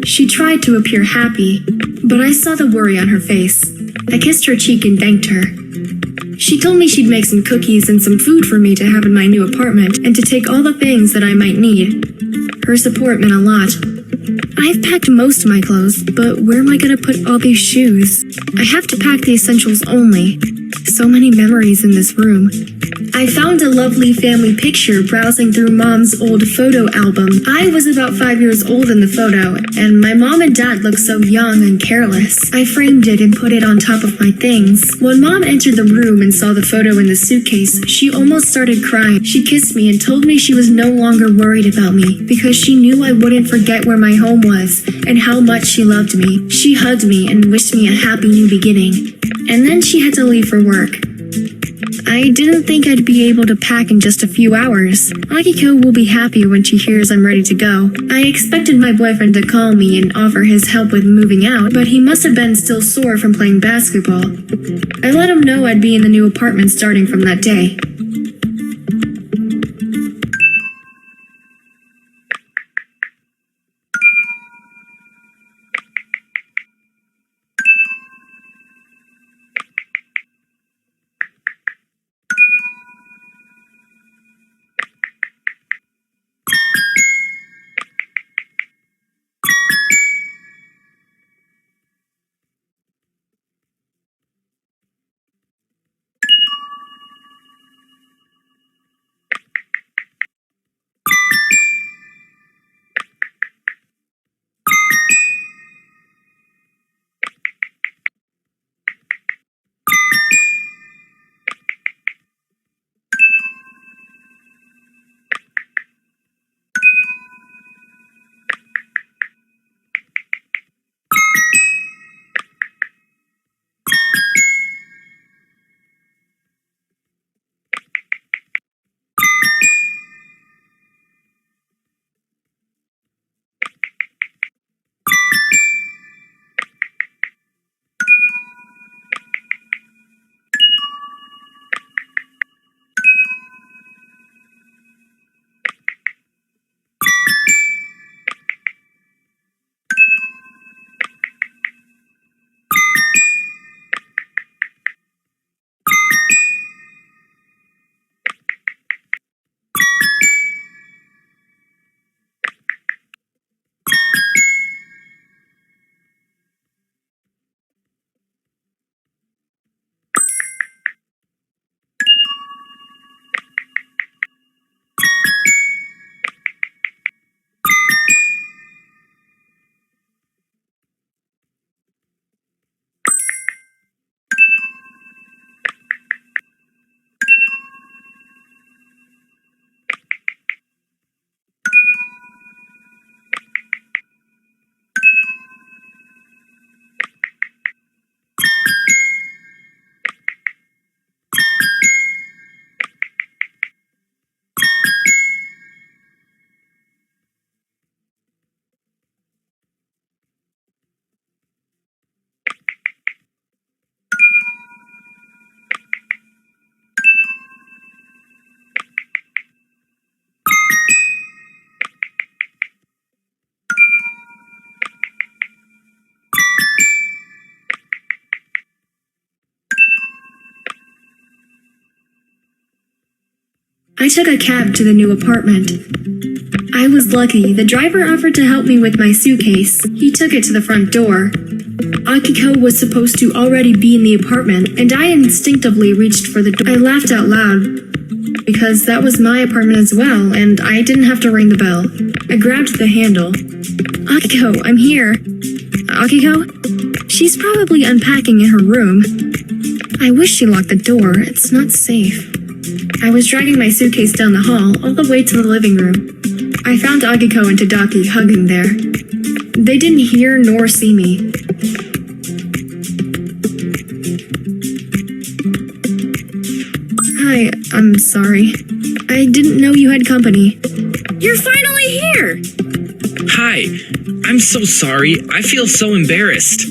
She tried to appear happy, but I saw the worry on her face. I kissed her cheek and thanked her. She told me she'd make some cookies and some food for me to have in my new apartment and to take all the things that I might need. Her support meant a lot. I've packed most of my clothes, but where am I going to put all these shoes? I have to pack the essentials only. So many memories in this room. I found a lovely family picture browsing through Mom's old photo album. I was about 5 years old in the photo, and my mom and dad looked so young and careless. I framed it and put it on top of my things. When Mom entered the room and saw the photo in the suitcase, she almost started crying. She kissed me and told me she was no longer worried about me because she knew I wouldn't forget where my home was and how much she loved me. She hugged me and wished me a happy new beginning. And then she had to leave for work. I didn't think I'd be able to pack in just a few hours. Akiko will be happy when she hears I'm ready to go. I expected my boyfriend to call me and offer his help with moving out, but he must have been still sore from playing basketball. I let him know I'd be in the new apartment starting from that day. I took a cab to the new apartment. I was lucky. The driver offered to help me with my suitcase. He took it to the front door. Akiko was supposed to already be in the apartment, and I instinctively reached for the door. I laughed out loud, because that was my apartment as well, and I didn't have to ring the bell. I grabbed the handle. Akiko, I'm here. Akiko? She's probably unpacking in her room. I wish she locked the door. It's not safe. I was dragging my suitcase down the hall, all the way to the living room. I found Akiko and Tadaki hugging there. They didn't hear nor see me. Hi, I'm sorry. I didn't know you had company. You're finally here! Hi, I'm so sorry. I feel so embarrassed.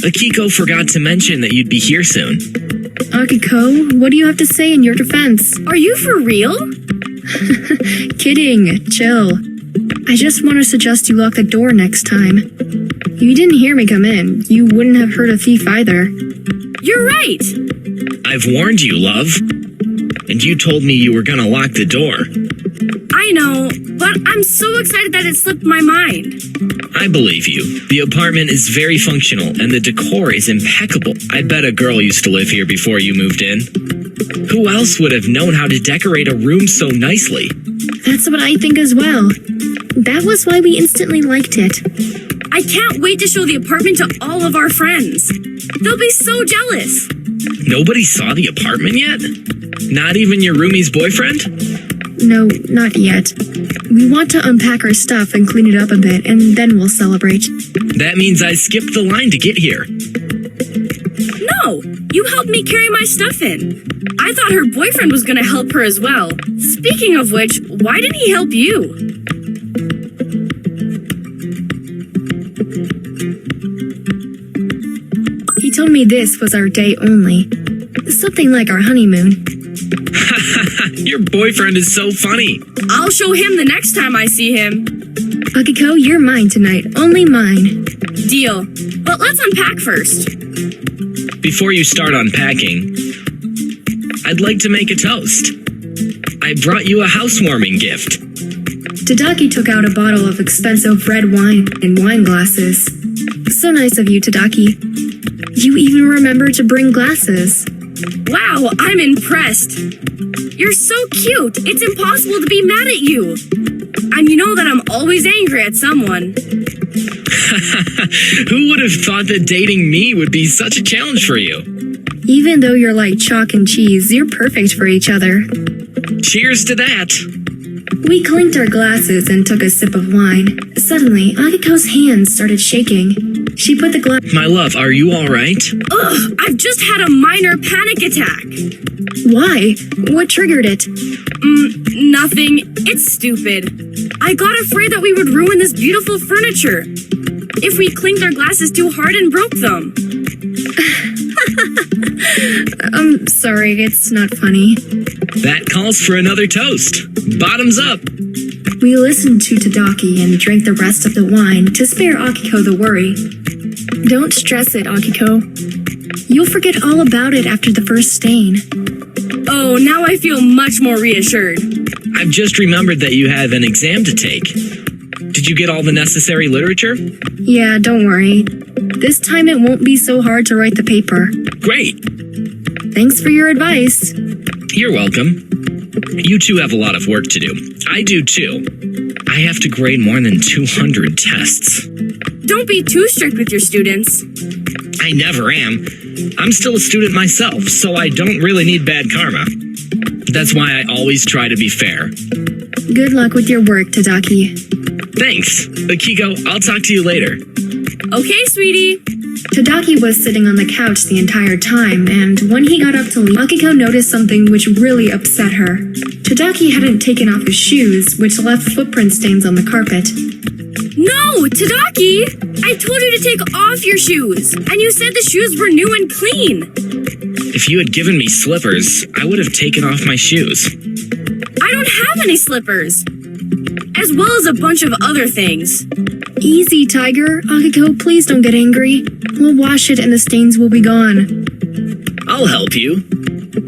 Akiko forgot to mention that you'd be here soon. Akiko, what do you have to say in your defense? Are you for real? Kidding, chill. I just want to suggest you lock the door next time. You didn't hear me come in. You wouldn't have heard a thief either. You're right! I've warned you, love. And you told me you were gonna lock the door. I know, but I'm so excited that it slipped my mind. I believe you. The apartment is very functional and the decor is impeccable. I bet a girl used to live here before you moved in. Who else would have known how to decorate a room so nicely? That's what I think as well. That was why we instantly liked it. I can't wait to show the apartment to all of our friends. They'll be so jealous. Nobody saw the apartment yet? Not even your roomie's boyfriend? No, not yet. We want to unpack our stuff and clean it up a bit, and then we'll celebrate. That means I skipped the line to get here. No, you helped me carry my stuff in. I thought her boyfriend was gonna help her as well. Speaking of which, why didn't he help you? He told me this was our day only. Something like our honeymoon. Your boyfriend is so funny. I'll show him the next time I see him. Akiko, you're mine tonight. Only mine. Deal. But let's unpack first. Before you start unpacking, I'd like to make a toast. I brought you a housewarming gift. Tadaki took out a bottle of expensive red wine in wine glasses. So nice of you, Tadaki. You even remember to bring glasses. Wow, I'm impressed. You're so cute. It's impossible to be mad at you. And you know that I'm always angry at someone. Who would have thought that dating me would be such a challenge for you? Even though you're like chalk and cheese, you're perfect for each other. Cheers to that. We clinked our glasses and took a sip of wine. Suddenly, Akiko's hands started shaking. She put the glass... My love, are you alright? Ugh, I've just had a minor panic attack. Why? What triggered it? Nothing. It's stupid. I got afraid that we would ruin this beautiful furniture. If we clinked our glasses too hard and broke them. I'm sorry, it's not funny. That calls for another toast. Bottoms up. We listened to Tadaki and drank the rest of the wine to spare Akiko the worry. Don't stress it, Akiko. You'll forget all about it after the first stain. Oh, now I feel much more reassured. I've just remembered that you have an exam to take. Did you get all the necessary literature? Yeah, don't worry. This time it won't be so hard to write the paper. Great. Thanks for your advice. You're welcome. You two have a lot of work to do. I do too. I have to grade more than 200 tests. Don't be too strict with your students. I never am. I'm still a student myself, so I don't really need bad karma. That's why I always try to be fair. Good luck with your work, Tadaki. Thanks. Akiko, I'll talk to you later. Okay, sweetie. Tadaki was sitting on the couch the entire time, and when he got up to leave, Akiko noticed something which really upset her. Tadaki hadn't taken off his shoes, which left footprint stains on the carpet. No, Tadaki! I told you to take off your shoes, and you said the shoes were new and clean. If you had given me slippers, I would have taken off my shoes. I don't have any slippers. As well as a bunch of other things. Easy, Tiger. Akiko, please don't get angry. We'll wash it and the stains will be gone. I'll help you.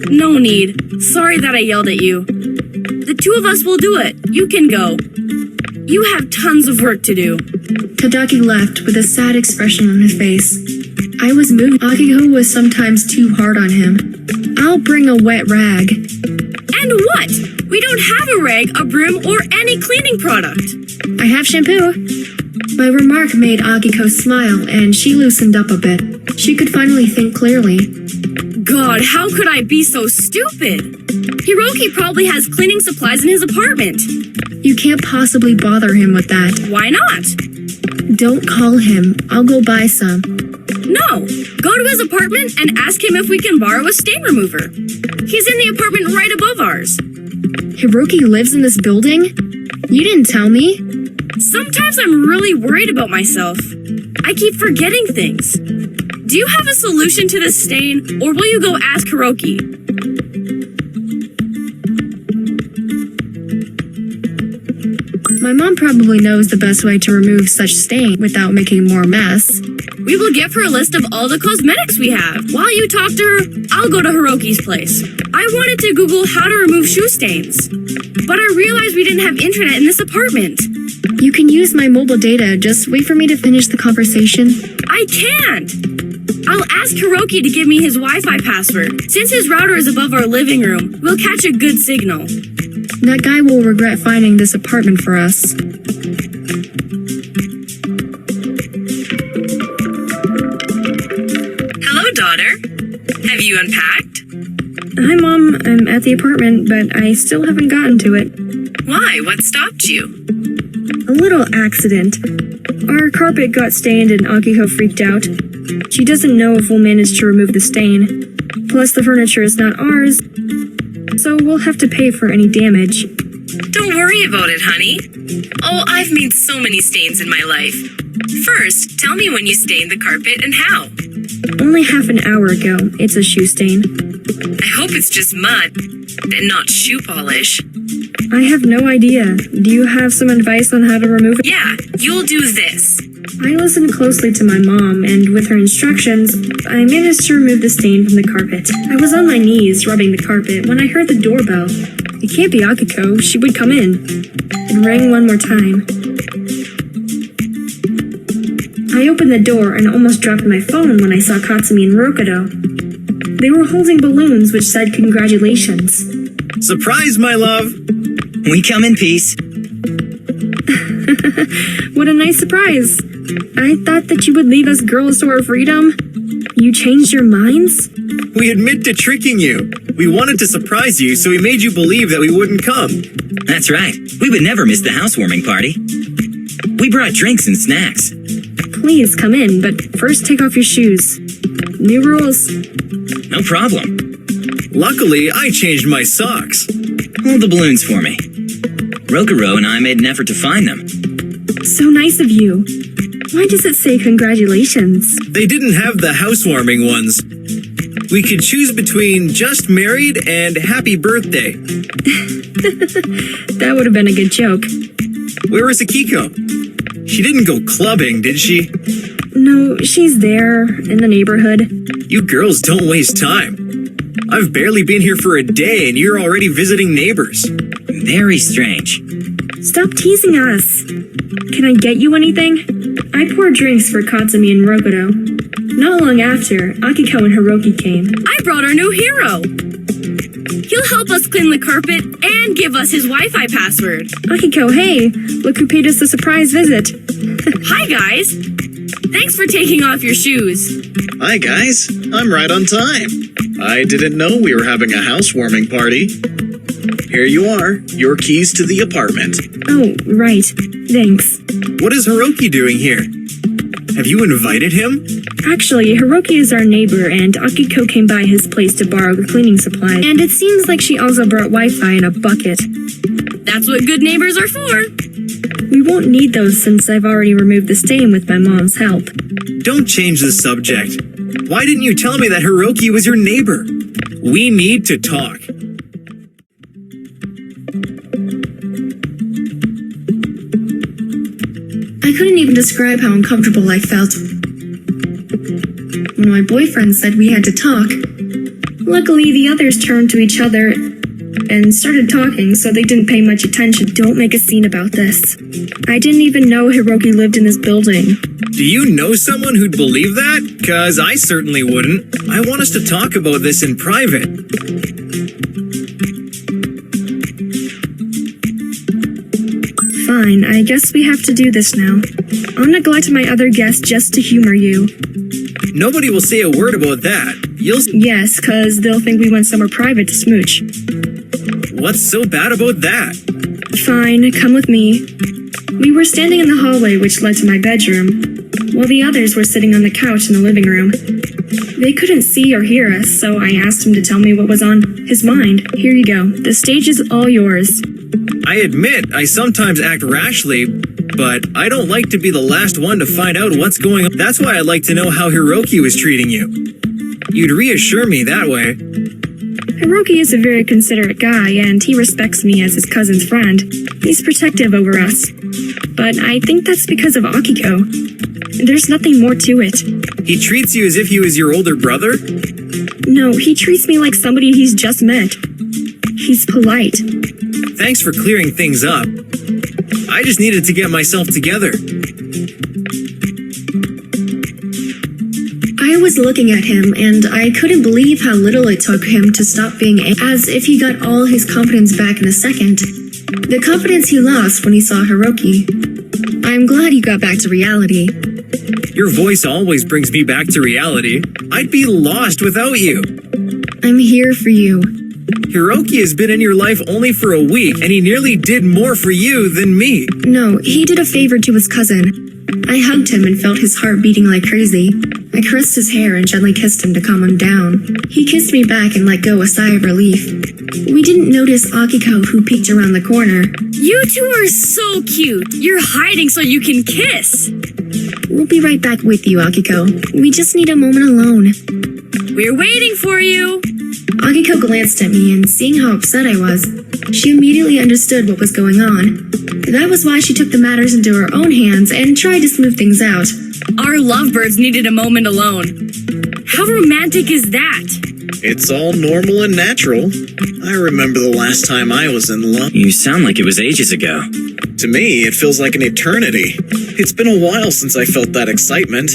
No need. Sorry that I yelled at you. The two of us will do it. You can go. You have tons of work to do. Tadaki left with a sad expression on his face. I was moved. Akiko was sometimes too hard on him. I'll bring a wet rag. And what? We don't have a rag, a broom, or any cleaning product. I have shampoo. My remark made Akiko smile, and she loosened up a bit. She could finally think clearly. God, how could I be so stupid? Hiroki probably has cleaning supplies in his apartment. You can't possibly bother him with that. Why not? Don't call him. I'll go buy some. No. Go to his apartment and ask him if we can borrow a stain remover. He's in the apartment right above ours. Hiroki lives in this building? You didn't tell me. Sometimes I'm really worried about myself. I keep forgetting things. Do you have a solution to this stain, or will you go ask Hiroki? My mom probably knows the best way to remove such stain without making more mess. We will give her a list of all the cosmetics we have. While you talk to her, I'll go to Hiroki's place. I wanted to Google how to remove shoe stains, but I realized we didn't have internet in this apartment. You can use my mobile data, just wait for me to finish the conversation. I can't! I'll ask Hiroki to give me his Wi-Fi password. Since his router is above our living room, we'll catch a good signal. That guy will regret finding this apartment for us. Hello, daughter. Have you unpacked? Hi, Mom. I'm at the apartment, but I still haven't gotten to it. Why? What stopped you? A little accident. Our carpet got stained and Akiko freaked out. She doesn't know if we'll manage to remove the stain. Plus, the furniture is not ours, so we'll have to pay for any damage. Don't worry about it, honey. Oh, I've made so many stains in my life. First, tell me when you stained the carpet and how. Only half an hour ago. It's a shoe stain. I hope it's just mud and not shoe polish. I have no idea. Do you have some advice on how to remove it? Yeah, you'll do this. I listened closely to my mom, and with her instructions, I managed to remove the stain from the carpet. I was on my knees rubbing the carpet when I heard the doorbell. It can't be Akiko. She would come in. It rang one more time. I opened the door and almost dropped my phone when I saw Katsumi and Rokuro. They were holding balloons which said congratulations. Surprise, my love! We come in peace. What a nice surprise. I thought that you would leave us girls to our freedom. You changed your minds? We admit to tricking you. We wanted to surprise you, so we made you believe that we wouldn't come. That's right. We would never miss the housewarming party. We brought drinks and snacks. Please come in, but first take off your shoes. New rules. No problem. Luckily, I changed my socks. Hold the balloons for me. Rokuro and I made an effort to find them. So nice of you. Why does it say congratulations? They didn't have the housewarming ones. We could choose between just married and happy birthday. That would have been a good joke. Where was Akiko? She didn't go clubbing, did she? No, she's there, in the neighborhood. You girls don't waste time. I've barely been here for a day and you're already visiting neighbors. Very strange. Stop teasing us. Can I get you anything? I poured drinks for Katsumi and Rokuro. Not long after, Akiko and Hiroki came. I brought our new hero. He'll help us clean the carpet and give us his Wi-Fi password. Akiko, hey, look who paid us a surprise visit. Hi, guys. Thanks for taking off your shoes. Hi, guys. I'm right on time. I didn't know we were having a housewarming party. Here you are, your keys to the apartment. Oh, right. Thanks. What is Hiroki doing here? Have you invited him? Actually, Hiroki is our neighbor, and Akiko came by his place to borrow the cleaning supplies. And it seems like she also brought Wi-Fi in a bucket. That's what good neighbors are for. We won't need those since I've already removed the stain with my mom's help. Don't change the subject. Why didn't you tell me that Hiroki was your neighbor? We need to talk. I couldn't even describe how uncomfortable I felt when my boyfriend said we had to talk. Luckily, the others turned to each other and started talking, so they didn't pay much attention. Don't make a scene about this. I didn't even know Hiroki lived in this building. Do you know someone who'd believe that? 'Cause I certainly wouldn't. I want us to talk about this in private. Fine, I guess we have to do this now. I'll neglect my other guests just to humor you. Nobody will say a word about that. Yes, 'cause they'll think we went somewhere private to smooch. What's so bad about that? Fine, come with me. We were standing in the hallway which led to my bedroom, while the others were sitting on the couch in the living room. They couldn't see or hear us, so I asked him to tell me what was on his mind. Here you go. The stage is all yours. I admit I sometimes act rashly, but I don't like to be the last one to find out what's going on. That's why I'd like to know how Hiroki was treating you. You'd reassure me that way. Hiroki is a very considerate guy, and he respects me as his cousin's friend. He's protective over us. But I think that's because of Akiko. There's nothing more to it. He treats you as if he was your older brother? No, he treats me like somebody he's just met. He's polite. Thanks for clearing things up. I just needed to get myself together. I was looking at him, and I couldn't believe how little it took him to stop being as if he got all his confidence back in a second. The confidence he lost when he saw Hiroki. I'm glad you got back to reality. Your voice always brings me back to reality. I'd be lost without you. I'm here for you. Hiroki has been in your life only for a week, and he nearly did more for you than me. No, he did a favor to his cousin. I hugged him and felt his heart beating like crazy. I caressed his hair and gently kissed him to calm him down. He kissed me back and let go a sigh of relief. We didn't notice Akiko, who peeked around the corner. You two are so cute. You're hiding so you can kiss. We'll be right back with you, Akiko. We just need a moment alone. We're waiting for you. Akiko glanced at me, and seeing how upset I was, she immediately understood what was going on. That was why she took the matters into her own hands and tried to smooth things out. Our lovebirds needed a moment alone. How romantic is that? It's all normal and natural. I remember the last time I was in love. You sound like it was ages ago. To me, it feels like an eternity. It's been a while since I felt that excitement.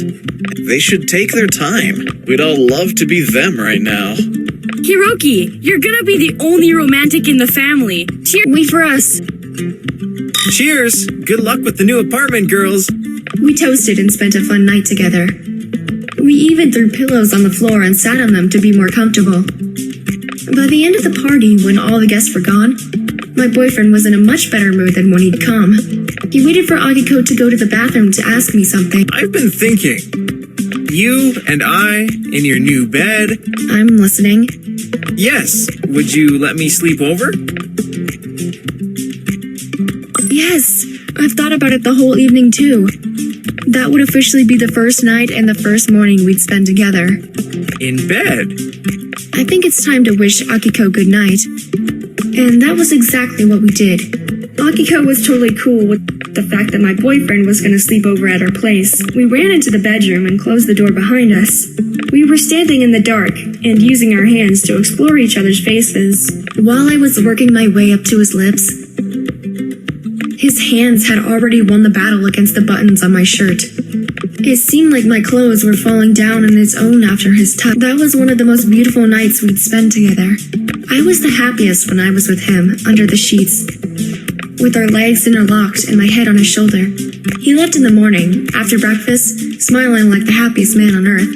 They should take their time. We'd all love to be them right now. Hiroki, you're gonna be the only romantic in the family. Wait for us. Cheers! Good luck with the new apartment, girls. We toasted and spent a fun night together. We even threw pillows on the floor and sat on them to be more comfortable. By the end of the party, when all the guests were gone, my boyfriend was in a much better mood than when he'd come. He waited for Akiko to go to the bathroom to ask me something. I've been thinking. You and I in your new bed. I'm listening. Yes. Would you let me sleep over? Yes, I've thought about it the whole evening too. That would officially be the first night and the first morning we'd spend together. In bed? I think it's time to wish Akiko good night. And that was exactly what we did. Akiko was totally cool with the fact that my boyfriend was going to sleep over at our place. We ran into the bedroom and closed the door behind us. We were standing in the dark and using our hands to explore each other's faces. While I was working my way up to his lips, his hands had already won the battle against the buttons on my shirt. It seemed like my clothes were falling down on its own after his touch. That was one of the most beautiful nights we'd spent together. I was the happiest when I was with him, under the sheets, with our legs interlocked and my head on his shoulder. He left in the morning, after breakfast, smiling like the happiest man on earth.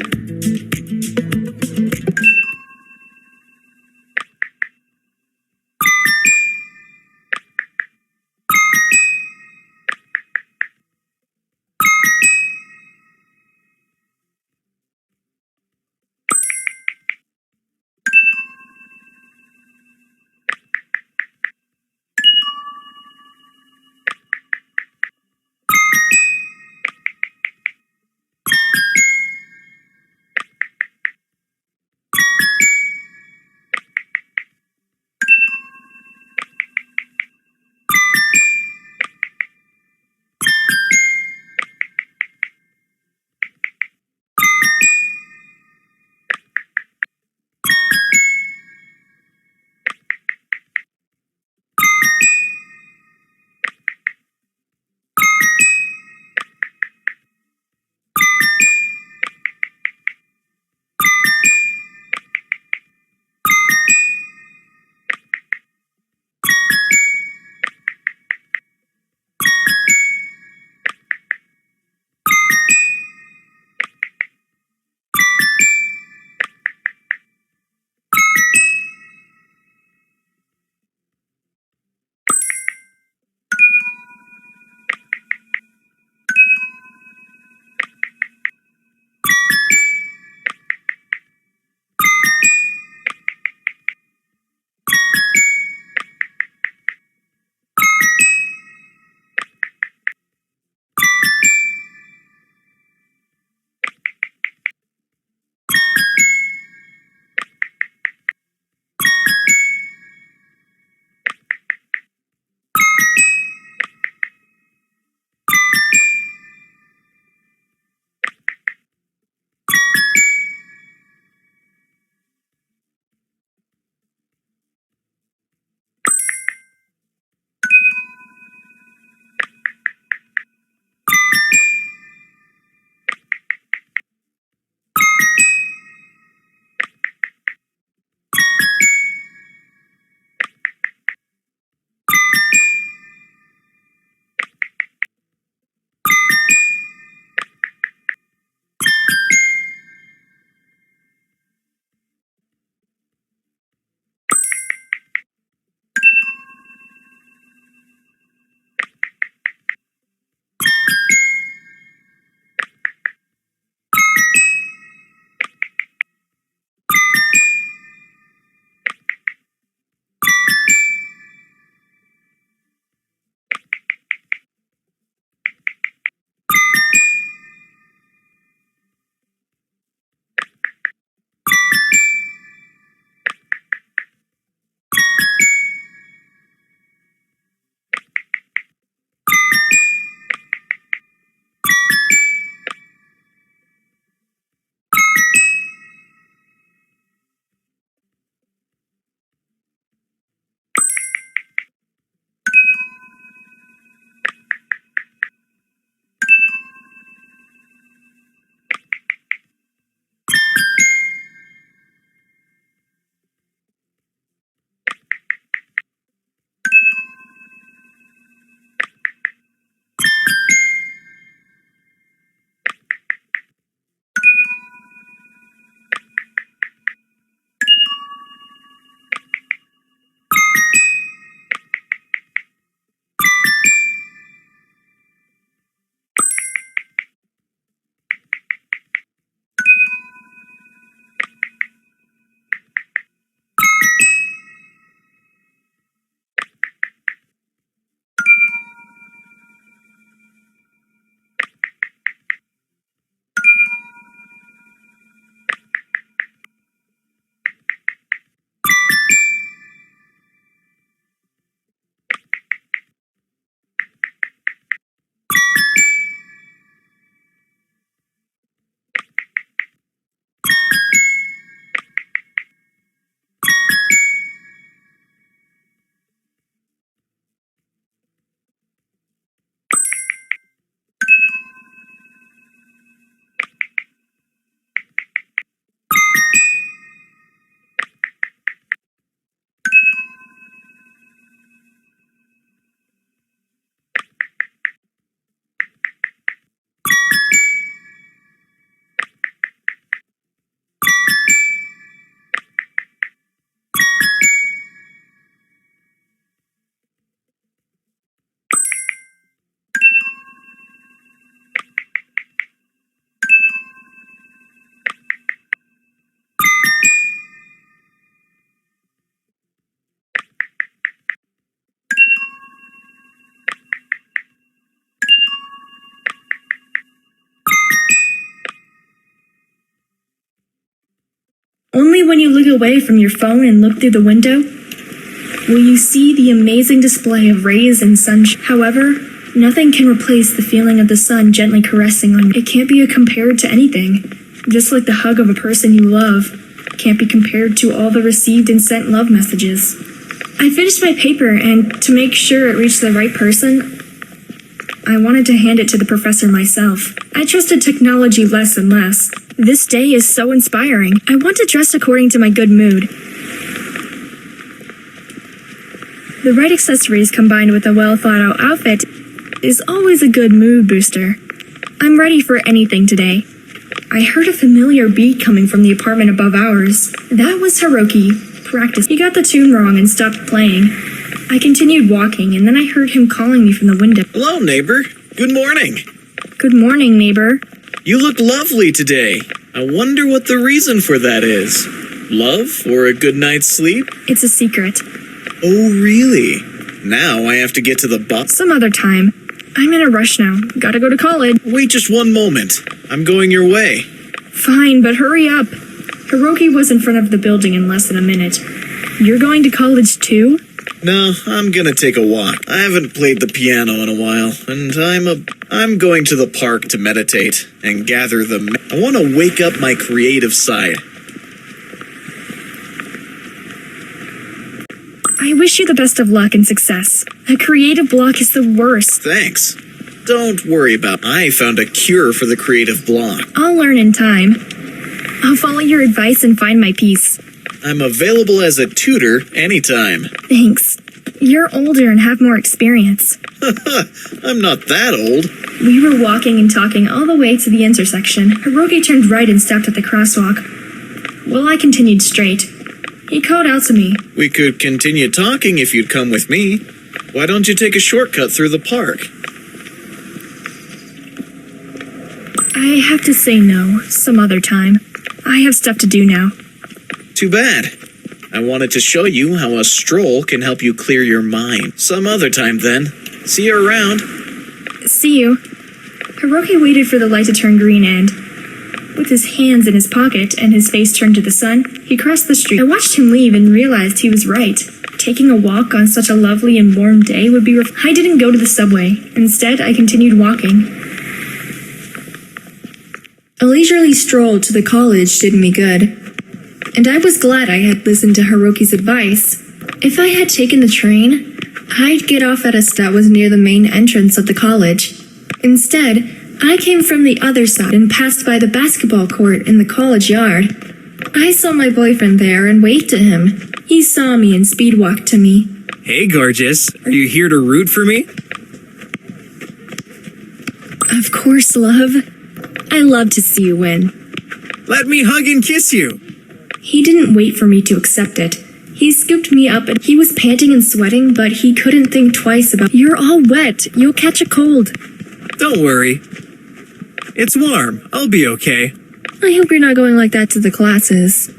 Only when you look away from your phone and look through the window will you see the amazing display of rays and sunshine. However, nothing can replace the feeling of the sun gently caressing on you. It can't be compared to anything. Just like the hug of a person you love can't be compared to all the received and sent love messages. I finished my paper, and to make sure it reached the right person, I wanted to hand it to the professor myself. I trusted technology less and less. This day is so inspiring. I want to dress according to my good mood. The right accessories combined with a well-thought-out outfit is always a good mood booster. I'm ready for anything today. I heard a familiar beat coming from the apartment above ours. That was Hiroki. Practice. He got the tune wrong and stopped playing. I continued walking, and then I heard him calling me from the window. Hello, neighbor. Good morning. Good morning, neighbor. You look lovely today. I wonder what the reason for that is. Love or a good night's sleep? It's a secret. Oh, really? Now I have to get to the bus. Some other time. I'm in a rush now. Gotta go to college. Wait just one moment. I'm going your way. Fine, but hurry up. Hiroki was in front of the building in less than a minute. You're going to college too? No, I'm gonna take a walk. I haven't played the piano in a while, and I'm going to the park to meditate and gather the... I want to wake up my creative side. I wish you the best of luck and success. A creative block is the worst. Thanks. Don't worry about it. I found a cure for the creative block. I'll learn in time. I'll follow your advice and find my peace. I'm available as a tutor anytime. Thanks. You're older and have more experience. I'm not that old. We were walking and talking all the way to the intersection. Hiroki turned right and stopped at the crosswalk. Well, I continued straight. He called out to me. We could continue talking if you'd come with me. Why don't you take a shortcut through the park? I have to say no, some other time. I have stuff to do now. Too bad. I wanted to show you how a stroll can help you clear your mind. Some other time then. See you around. See you. Hiroki waited for the light to turn green and, with his hands in his pocket and his face turned to the sun, he crossed the street. I watched him leave and realized he was right. Taking a walk on such a lovely and warm day would be I didn't go to the subway. Instead, I continued walking. A leisurely stroll to the college did me good. And I was glad I had listened to Hiroki's advice. If I had taken the train, I'd get off at a stop that was near the main entrance of the college. Instead, I came from the other side and passed by the basketball court in the college yard. I saw my boyfriend there and waved to him. He saw me and speed walked to me. Hey, gorgeous. Are you here to root for me? Of course, love. I love to see you win. Let me hug and kiss you. He didn't wait for me to accept it. He scooped me up and he was panting and sweating, but he couldn't think twice about, "You're all wet. You'll catch a cold." Don't worry. It's warm. I'll be okay. I hope you're not going like that to the classes.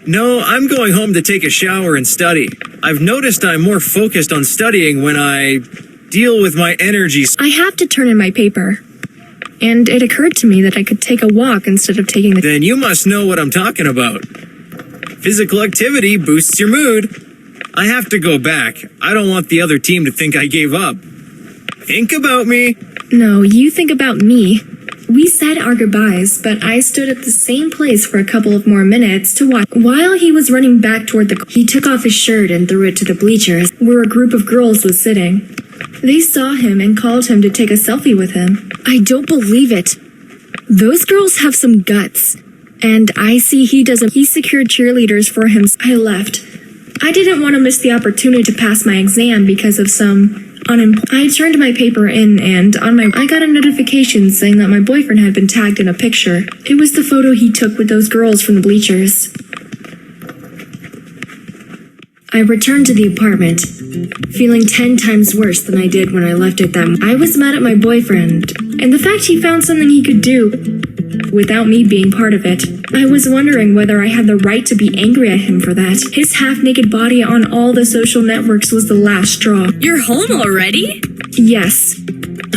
No, I'm going home to take a shower and study. I've noticed I'm more focused on studying when I deal with my energy. I have to turn in my paper. And it occurred to me that I could take a walk instead of taking the... Then you must know what I'm talking about. Physical activity boosts your mood. I have to go back. I don't want the other team to think I gave up. Think about me. No, you think about me. We said our goodbyes, but I stood at the same place for a couple of more minutes to watch. While he was running back toward the... He took off his shirt and threw it to the bleachers, where a group of girls was sitting. They saw him and called him to take a selfie with him. I don't believe it. Those girls have some guts. And I see he doesn't. He secured cheerleaders for him. I left. I didn't want to miss the opportunity to pass my exam because of some I turned my paper in and I got a notification saying that my boyfriend had been tagged in a picture. It was the photo he took with those girls from the bleachers. I returned to the apartment, feeling 10 times worse than I did when I left it then. I was mad at my boyfriend, and the fact he found something he could do without me being part of it. I was wondering whether I had the right to be angry at him for that. His half-naked body on all the social networks was the last straw. You're home already? Yes.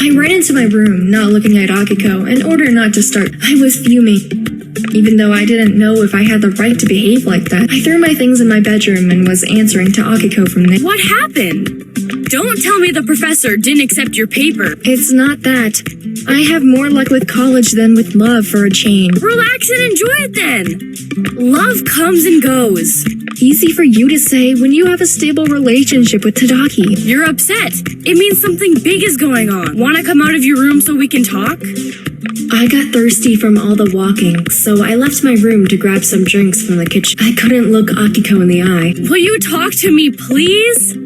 I ran into my room, not looking at Akiko, in order not to start. I was fuming. Even though I didn't know if I had the right to behave like that, I threw my things in my bedroom and was answering to Akiko from there. What happened? Don't tell me the professor didn't accept your paper. It's not that. I have more luck with college than with love for a change. Relax and enjoy it then. Love comes and goes. Easy for you to say when you have a stable relationship with Tadaki. You're upset. It means something big is going on. Want to come out of your room so we can talk? I got thirsty from all the walking, so I left my room to grab some drinks from the kitchen. I couldn't look Akiko in the eye. Will you talk to me, please?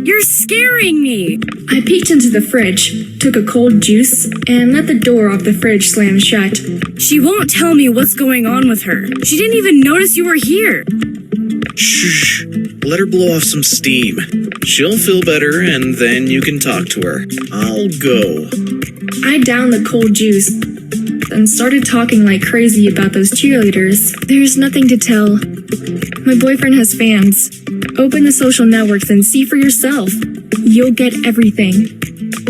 You're scaring me. I peeked into the fridge, took a cold juice, and let the door of the fridge slam shut. She won't tell me what's going on with her. She didn't even notice you were here. Shh. Let her blow off some steam. She'll feel better, and then you can talk to her. I'll go. I downed the cold juice and started talking like crazy about those cheerleaders. There's nothing to tell. My boyfriend has fans. Open the social networks and see for yourself. You'll get everything.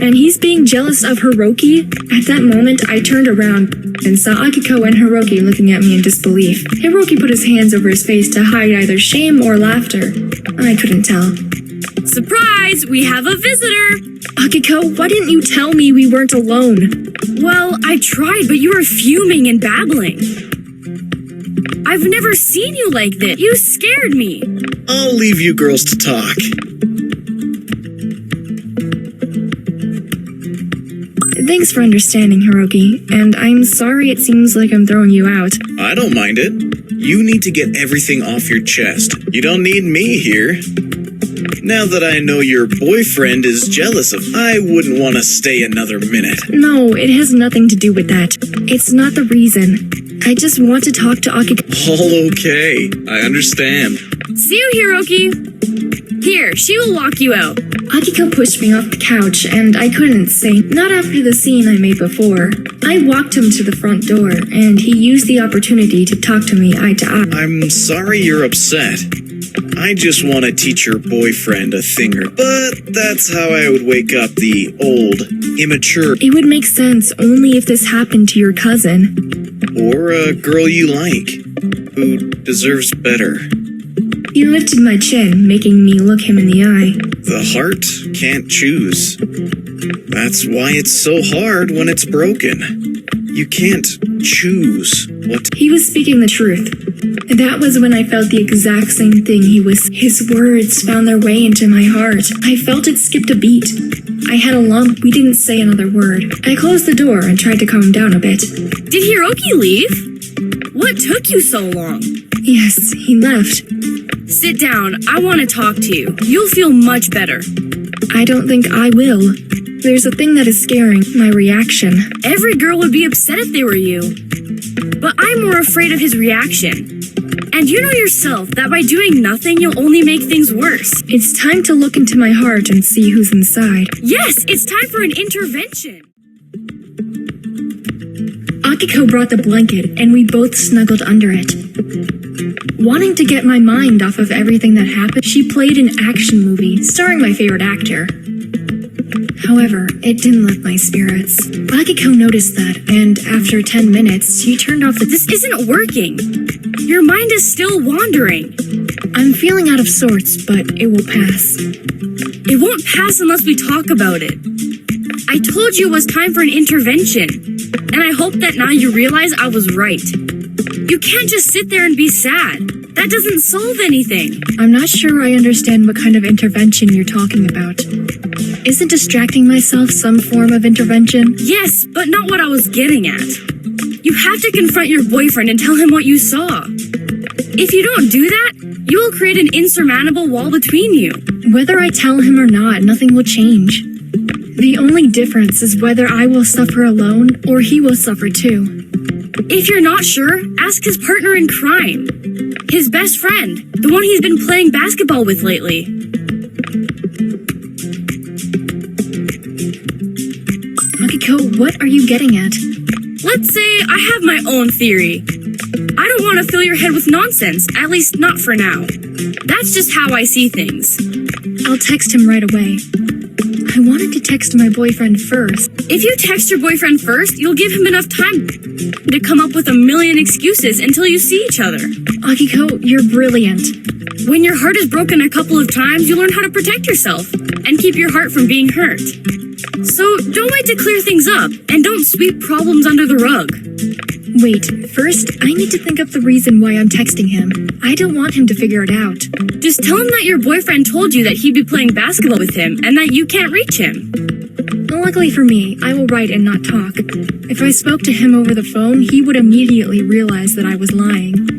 And he's being jealous of Hiroki? At that moment, I turned around and saw Akiko and Hiroki looking at me in disbelief. Hiroki put his hands over his face to hide either shame or laughter. I couldn't tell. Surprise! We have a visitor! Akiko, why didn't you tell me we weren't alone? Well, I tried, but you were fuming and babbling. I've never seen you like this. You scared me. I'll leave you girls to talk. Thanks for understanding, Hiroki, and I'm sorry it seems like I'm throwing you out. I don't mind it. You need to get everything off your chest. You don't need me here. Now that I know your boyfriend is jealous of, I wouldn't want to stay another minute. No, it has nothing to do with that. It's not the reason. I just want to talk to Akiko. All okay. I understand. See you, Hiroki. Here, she will walk you out. Akiko pushed me off the couch, and I couldn't say, not after the scene I made before. I walked him to the front door, and he used the opportunity to talk to me eye to eye. I'm sorry you're upset. I just want to teach your boyfriend a thing or... But that's how I would wake up the old, immature... It would make sense only if this happened to your cousin. Or a girl you like, who deserves better. He lifted my chin, making me look him in the eye. The heart can't choose. That's why it's so hard when it's broken. You can't choose what... He was speaking the truth. That was when I felt the exact same thing he was. His words found their way into my heart. I felt it skipped a beat. I had a lump. We didn't say another word. I closed the door and tried to calm down a bit. Did Hiroki leave? What took you so long? Yes, he left. Sit down. I want to talk to you. You'll feel much better. I don't think I will. There's a thing that is scaring, my reaction. Every girl would be upset if they were you. But I'm more afraid of his reaction. And you know yourself that by doing nothing, you'll only make things worse. It's time to look into my heart and see who's inside. Yes, it's time for an intervention. Akiko brought the blanket, and we both snuggled under it. Wanting to get my mind off of everything that happened, she played an action movie starring my favorite actor. However, it didn't lift my spirits. Akiko noticed that, and after 10 minutes, she turned off the... This isn't working. Your mind is still wandering. I'm feeling out of sorts, but it will pass. It won't pass unless we talk about it. I told you it was time for an intervention, and I hope that now you realize I was right. You can't just sit there and be sad. That doesn't solve anything. I'm not sure I understand what kind of intervention you're talking about. Isn't distracting myself some form of intervention? Yes, but not what I was getting at. You have to confront your boyfriend and tell him what you saw. If you don't do that, you will create an insurmountable wall between you. Whether I tell him or not, nothing will change. The only difference is whether I will suffer alone or he will suffer too. If you're not sure, ask his partner in crime. His best friend, the one he's been playing basketball with lately. Akiko, what are you getting at? Let's say I have my own theory. I don't want to fill your head with nonsense, at least not for now. That's just how I see things. I'll text him right away. I wanted to text my boyfriend first. If you text your boyfriend first, you'll give him enough time to come up with a million excuses until you see each other. Akiko, you're brilliant. When your heart is broken a couple of times, you learn how to protect yourself and keep your heart from being hurt. So don't wait to clear things up, and don't sweep problems under the rug. Wait, first, I need to think up the reason why I'm texting him. I don't want him to figure it out. Just tell him that your boyfriend told you that he'd be playing basketball with him and that you can't reach him. Luckily for me, I will write and not talk. If I spoke to him over the phone, he would immediately realize that I was lying.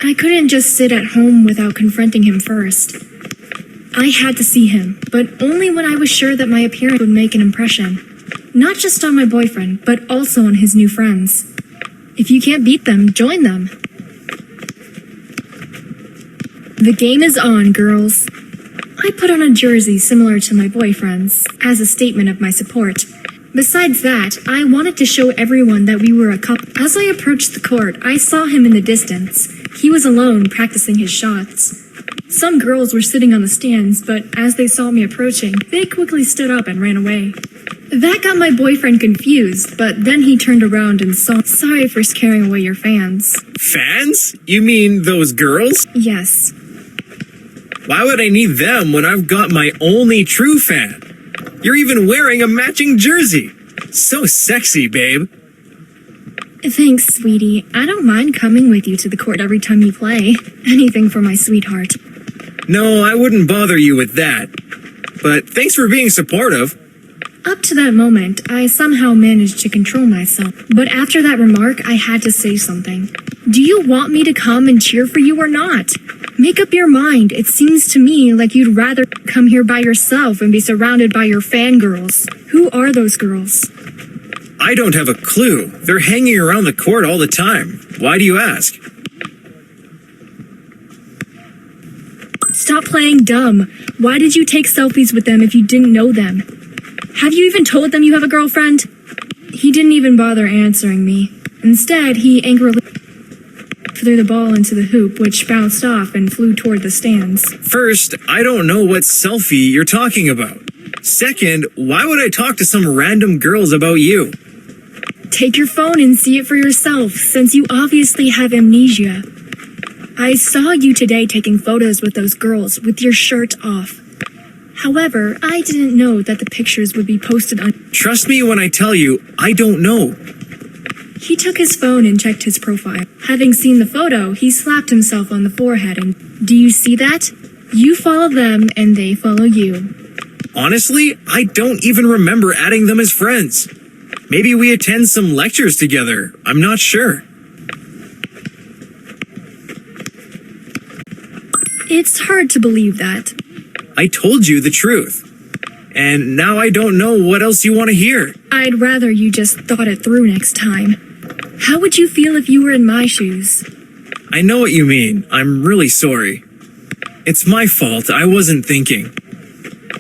I couldn't just sit at home without confronting him first. I had to see him, but only when I was sure that my appearance would make an impression. Not just on my boyfriend, but also on his new friends. If you can't beat them, join them. The game is on, girls. I put on a jersey similar to my boyfriend's, as a statement of my support. Besides that, I wanted to show everyone that we were a couple. As I approached the court, I saw him in the distance. He was alone, practicing his shots. Some girls were sitting on the stands, but as they saw me approaching, they quickly stood up and ran away. That got my boyfriend confused, but then he turned around and saw, "Sorry for scaring away your fans." Fans? You mean those girls? Yes. Why would I need them when I've got my only true fan? You're even wearing a matching jersey. So sexy, babe. Thanks, sweetie. I don't mind coming with you to the court every time you play. Anything for my sweetheart. No, I wouldn't bother you with that. But thanks for being supportive. Up to that moment, I somehow managed to control myself. But after that remark, I had to say something. Do you want me to come and cheer for you or not? Make up your mind. It seems to me like you'd rather come here by yourself and be surrounded by your fangirls. Who are those girls? I don't have a clue. They're hanging around the court all the time. Why do you ask? Stop playing dumb. Why did you take selfies with them if you didn't know them? Have you even told them you have a girlfriend? He didn't even bother answering me. Instead, he angrily threw the ball into the hoop, which bounced off and flew toward the stands. First, I don't know what selfie you're talking about. Second, why would I talk to some random girls about you? Take your phone and see it for yourself, since you obviously have amnesia. I saw you today taking photos with those girls with your shirt off. However, I didn't know that the pictures would be posted on... Trust me when I tell you, I don't know. He took his phone and checked his profile. Having seen the photo, he slapped himself on the forehead and... Do you see that? You follow them and they follow you. Honestly, I don't even remember adding them as friends. Maybe we attend some lectures together. I'm not sure. It's hard to believe that. I told you the truth. And now I don't know what else you want to hear. I'd rather you just thought it through next time. How would you feel if you were in my shoes? I know what you mean. I'm really sorry. It's my fault. I wasn't thinking.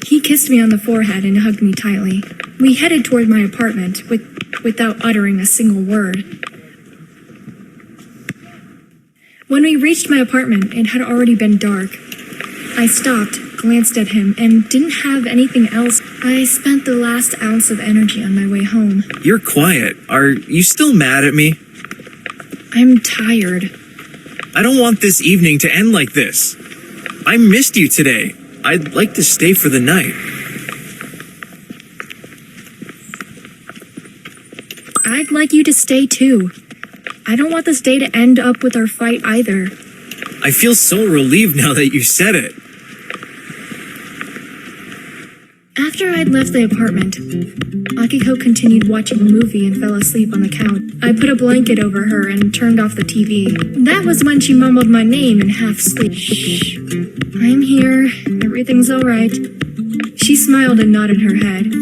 He kissed me on the forehead and hugged me tightly. We headed toward my apartment without uttering a single word. When we reached my apartment, it had already been dark. I stopped, glanced at him, and didn't have anything else. I spent the last ounce of energy on my way home. You're quiet. Are you still mad at me? I'm tired. I don't want this evening to end like this. I missed you today. I'd like to stay for the night. I'd like you to stay too. I don't want this day to end up with our fight either. I feel so relieved now that you said it. After I'd left the apartment, Akiko continued watching a movie and fell asleep on the couch. I put a blanket over her and turned off the TV. That was when she mumbled my name in half sleep. Shh. I'm here. Everything's alright. She smiled and nodded her head.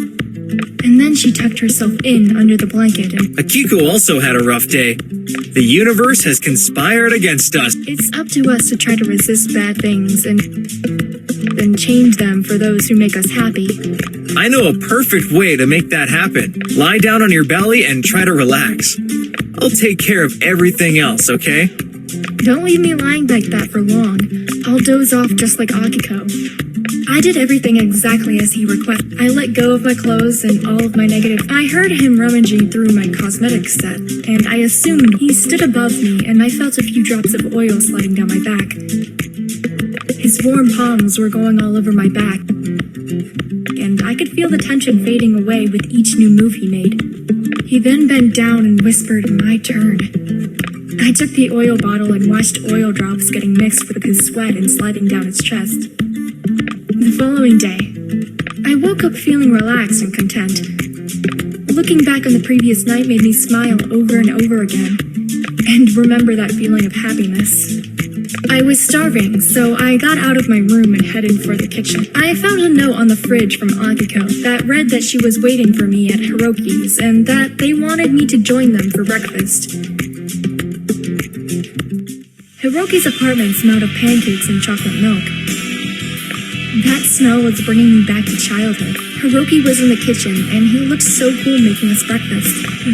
And then she tucked herself in under the blanket and... Akiko also had a rough day. The universe has conspired against us. It's up to us to try to resist bad things and change them for those who make us happy. I know a perfect way to make that happen. Lie down on your belly and try to relax. I'll take care of everything else, okay? Don't leave me lying like that for long. I'll doze off just like Akiko. I did everything exactly as he requested. I let go of my clothes and all of my negative. I heard him rummaging through my cosmetics set, and I assumed he stood above me, and I felt a few drops of oil sliding down my back. His warm palms were going all over my back, and I could feel the tension fading away with each new move he made. He then bent down and whispered, "My turn." I took the oil bottle and watched oil drops getting mixed with his sweat and sliding down his chest. The following day, I woke up feeling relaxed and content. Looking back on the previous night made me smile over and over again, and remember that feeling of happiness. I was starving, so I got out of my room and headed for the kitchen. I found a note on the fridge from Akiko that read that she was waiting for me at Hiroki's and that they wanted me to join them for breakfast. Hiroki's apartment smelled of pancakes and chocolate milk. That smell was bringing me back to childhood. Hiroki was in the kitchen, and he looked so cool making us breakfast.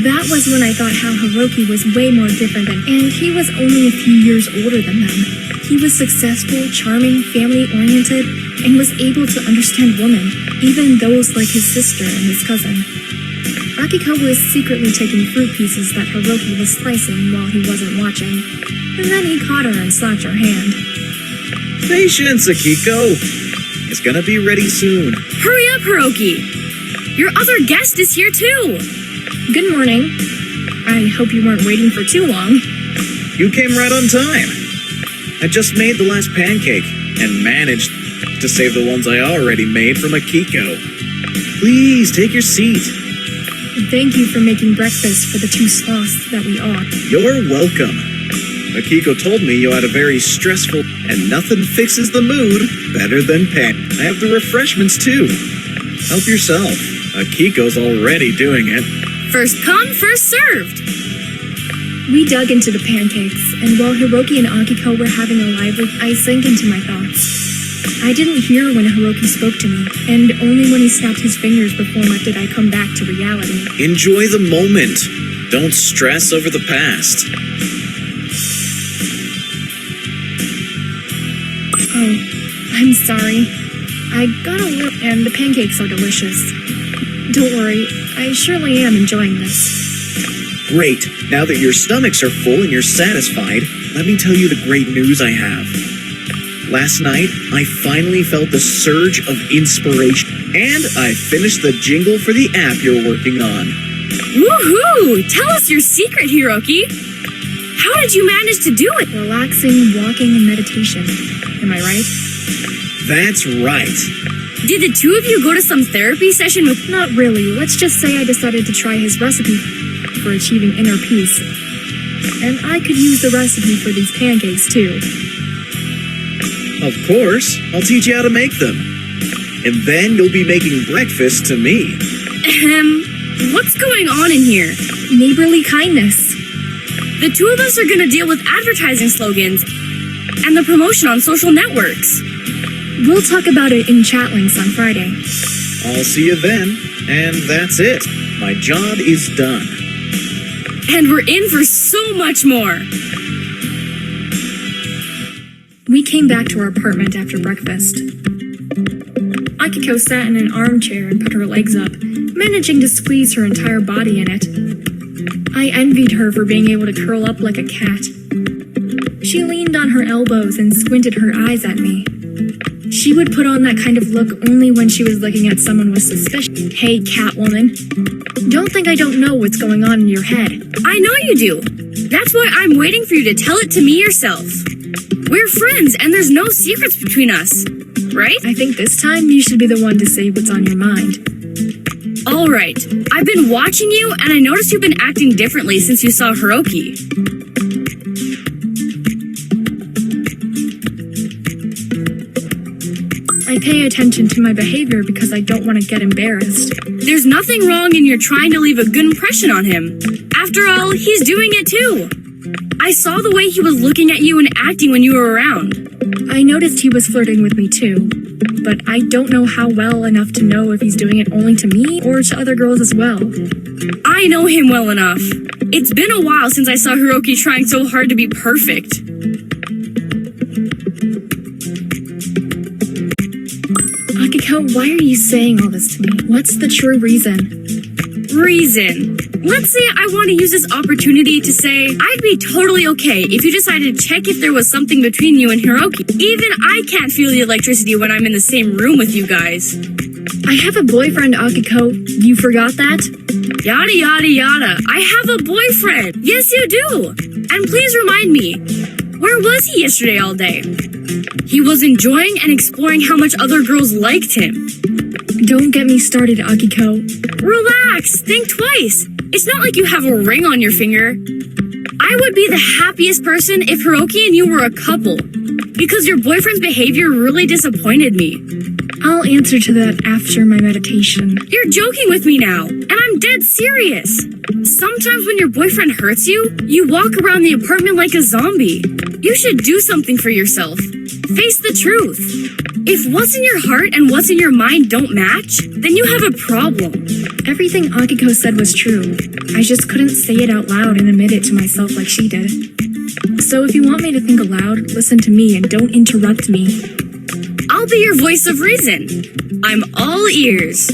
That was when I thought how Hiroki was way more different and he was only a few years older than them. He was successful, charming, family-oriented, and was able to understand women, even those like his sister and his cousin. Akiko was secretly taking fruit pieces that Hiroki was slicing while he wasn't watching, and then he caught her and slapped her hand. Patience, Akiko. It's gonna be ready soon. Hurry up, Hiroki! Your other guest is here too! Good morning. I hope you weren't waiting for too long. You came right on time. I just made the last pancake and managed to save the ones I already made from Akiko. Please, take your seat. Thank you for making breakfast for the two sloths that we are. You're welcome. Akiko told me you had a very stressful, and nothing fixes the mood better than pan. I have the refreshments too. Help yourself. Akiko's already doing it. First come, first served! We dug into the pancakes, and while Hiroki and Akiko were having a lively, I sank into my thoughts. I didn't hear when Hiroki spoke to me, and only when he snapped his fingers before did I come back to reality. Enjoy the moment. Don't stress over the past. Oh, I'm sorry. I got a little, and the pancakes are delicious. Don't worry, I surely am enjoying this. Great. Now that your stomachs are full and you're satisfied, let me tell you the great news I have. Last night, I finally felt the surge of inspiration, and I finished the jingle for the app you're working on. Woohoo! Tell us your secret, Hiroki! How did you manage to do it? Relaxing, walking, and meditation. Am I right? That's right. Did the two of you go to some therapy session with... Not really. Let's just say I decided to try his recipe for achieving inner peace. And I could use the recipe for these pancakes too. Of course. I'll teach you how to make them. And then you'll be making breakfast to me. What's going on in here? Neighborly kindness. The two of us are gonna deal with advertising slogans and the promotion on social networks. We'll talk about it in Chatlinx on Friday. I'll see you then. And that's it. My job is done. And we're in for so much more. We came back to our apartment after breakfast. Akiko sat in an armchair and put her legs up, managing to squeeze her entire body in it. I envied her for being able to curl up like a cat. She leaned on her elbows and squinted her eyes at me. She would put on that kind of look only when she was looking at someone with suspicion. Hey, Catwoman. Don't think I don't know what's going on in your head. I know you do. That's why I'm waiting for you to tell it to me yourself. We're friends and there's no secrets between us, right? I think this time you should be the one to say what's on your mind. All right. I've been watching you and I noticed you've been acting differently since you saw Hiroki. I pay attention to my behavior because I don't want to get embarrassed. There's nothing wrong in your trying to leave a good impression on him. After all, he's doing it too. I saw the way he was looking at you and acting when you were around. I noticed he was flirting with me too, but I don't know how well enough to know if he's doing it only to me or to other girls as well. I know him well enough. It's been a while since I saw Hiroki trying so hard to be perfect. Akiko, why are you saying all this to me? What's the true reason? Reason. Let's say I want to use this opportunity to say I'd be totally okay if you decided to check if there was something between you and Hiroki. Even I can't feel the electricity when I'm in the same room with you guys. I have a boyfriend, Akiko. You forgot that? Yada yada yada. I have a boyfriend. Yes, you do. And please remind me, where was he yesterday all day? He was enjoying and exploring how much other girls liked him. Don't get me started, Akiko. Relax. Think twice. It's not like you have a ring on your finger. I I would be the happiest person if Hiroki and you were a couple, because your boyfriend's behavior really disappointed me. I'll answer to that after my meditation. You're joking with me now, and I'm dead serious. Sometimes when your boyfriend hurts you, you walk around the apartment like a zombie. You should do something for yourself. Face the truth. If what's in your heart and what's in your mind don't match, then you have a problem. Everything Akiko said was true. I just couldn't say it out loud and admit it to myself like she did. So if you want me to think aloud, listen to me and don't interrupt me. I'll be your voice of reason. I'm all ears.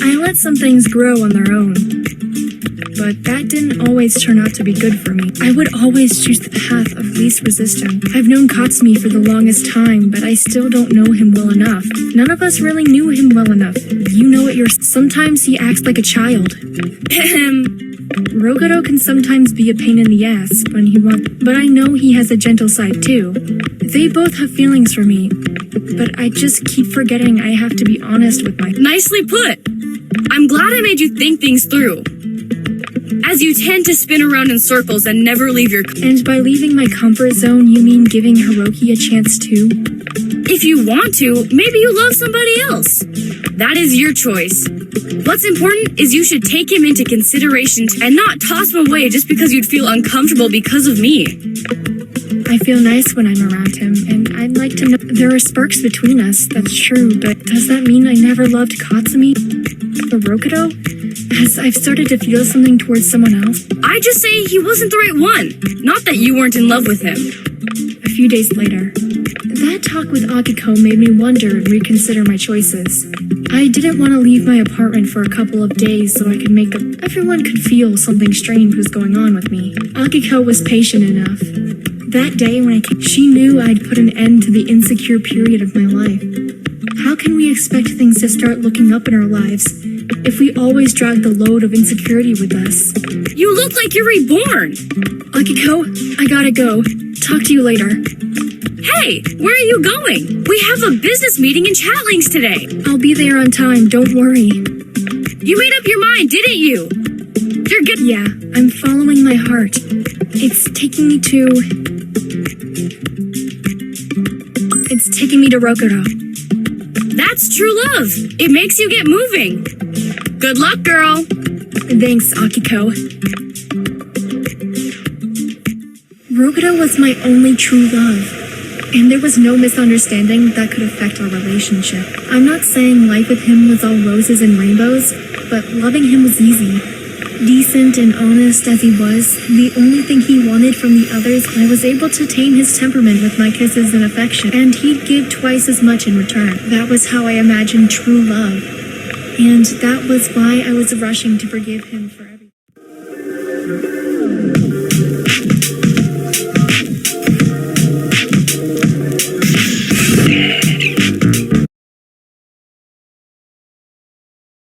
I let some things grow on their own. But that didn't always turn out to be good for me. I would always choose the path of least resistance. I've known Katsumi for the longest time, but I still don't know him well enough. None of us really knew him well enough. You know it yourself. Sometimes he acts like a child. Rokuro can sometimes be a pain in the ass when he wants, but I know he has a gentle side too. They both have feelings for me, but I just keep forgetting I have to be honest with my... Nicely put. I'm glad I made you think things through, as you tend to spin around in circles and never leave your... And by leaving my comfort zone, you mean giving Hiroki a chance too? If you want to, maybe you love somebody else. That is your choice. What's important is you should take him into consideration and not toss him away just because you'd feel uncomfortable because of me. I feel nice when I'm around him, and I'd like to know there are sparks between us, that's true, but does that mean I never loved Katsumi? Or Rokuro? As I've started to feel something towards someone else? I just say he wasn't the right one, not that you weren't in love with him. A few days later. That talk with Akiko made me wonder and reconsider my choices. I didn't want to leave my apartment for a couple of days so I could make up. Everyone could feel something strange was going on with me. Akiko was patient enough. That day when I came, she knew I'd put an end to the insecure period of my life. How can we expect things to start looking up in our lives if we always drag the load of insecurity with us? You look like you're reborn! Akiko, I gotta go. Talk to you later. Hey, where are you going? We have a business meeting in Chatlinx today. I'll be there on time, don't worry. You made up your mind, didn't you? You're good. Yeah, I'm following my heart. It's taking me to Rokuro. That's true love. It makes you get moving. Good luck, girl. Thanks, Akiko. Rokuro was my only true love. And there was no misunderstanding that could affect our relationship. I'm not saying life with him was all roses and rainbows, but loving him was easy. Decent and honest as he was, the only thing he wanted from the others, I was able to tame his temperament with my kisses and affection, and he'd give twice as much in return. That was how I imagined true love. And that was why I was rushing to forgive him for everything.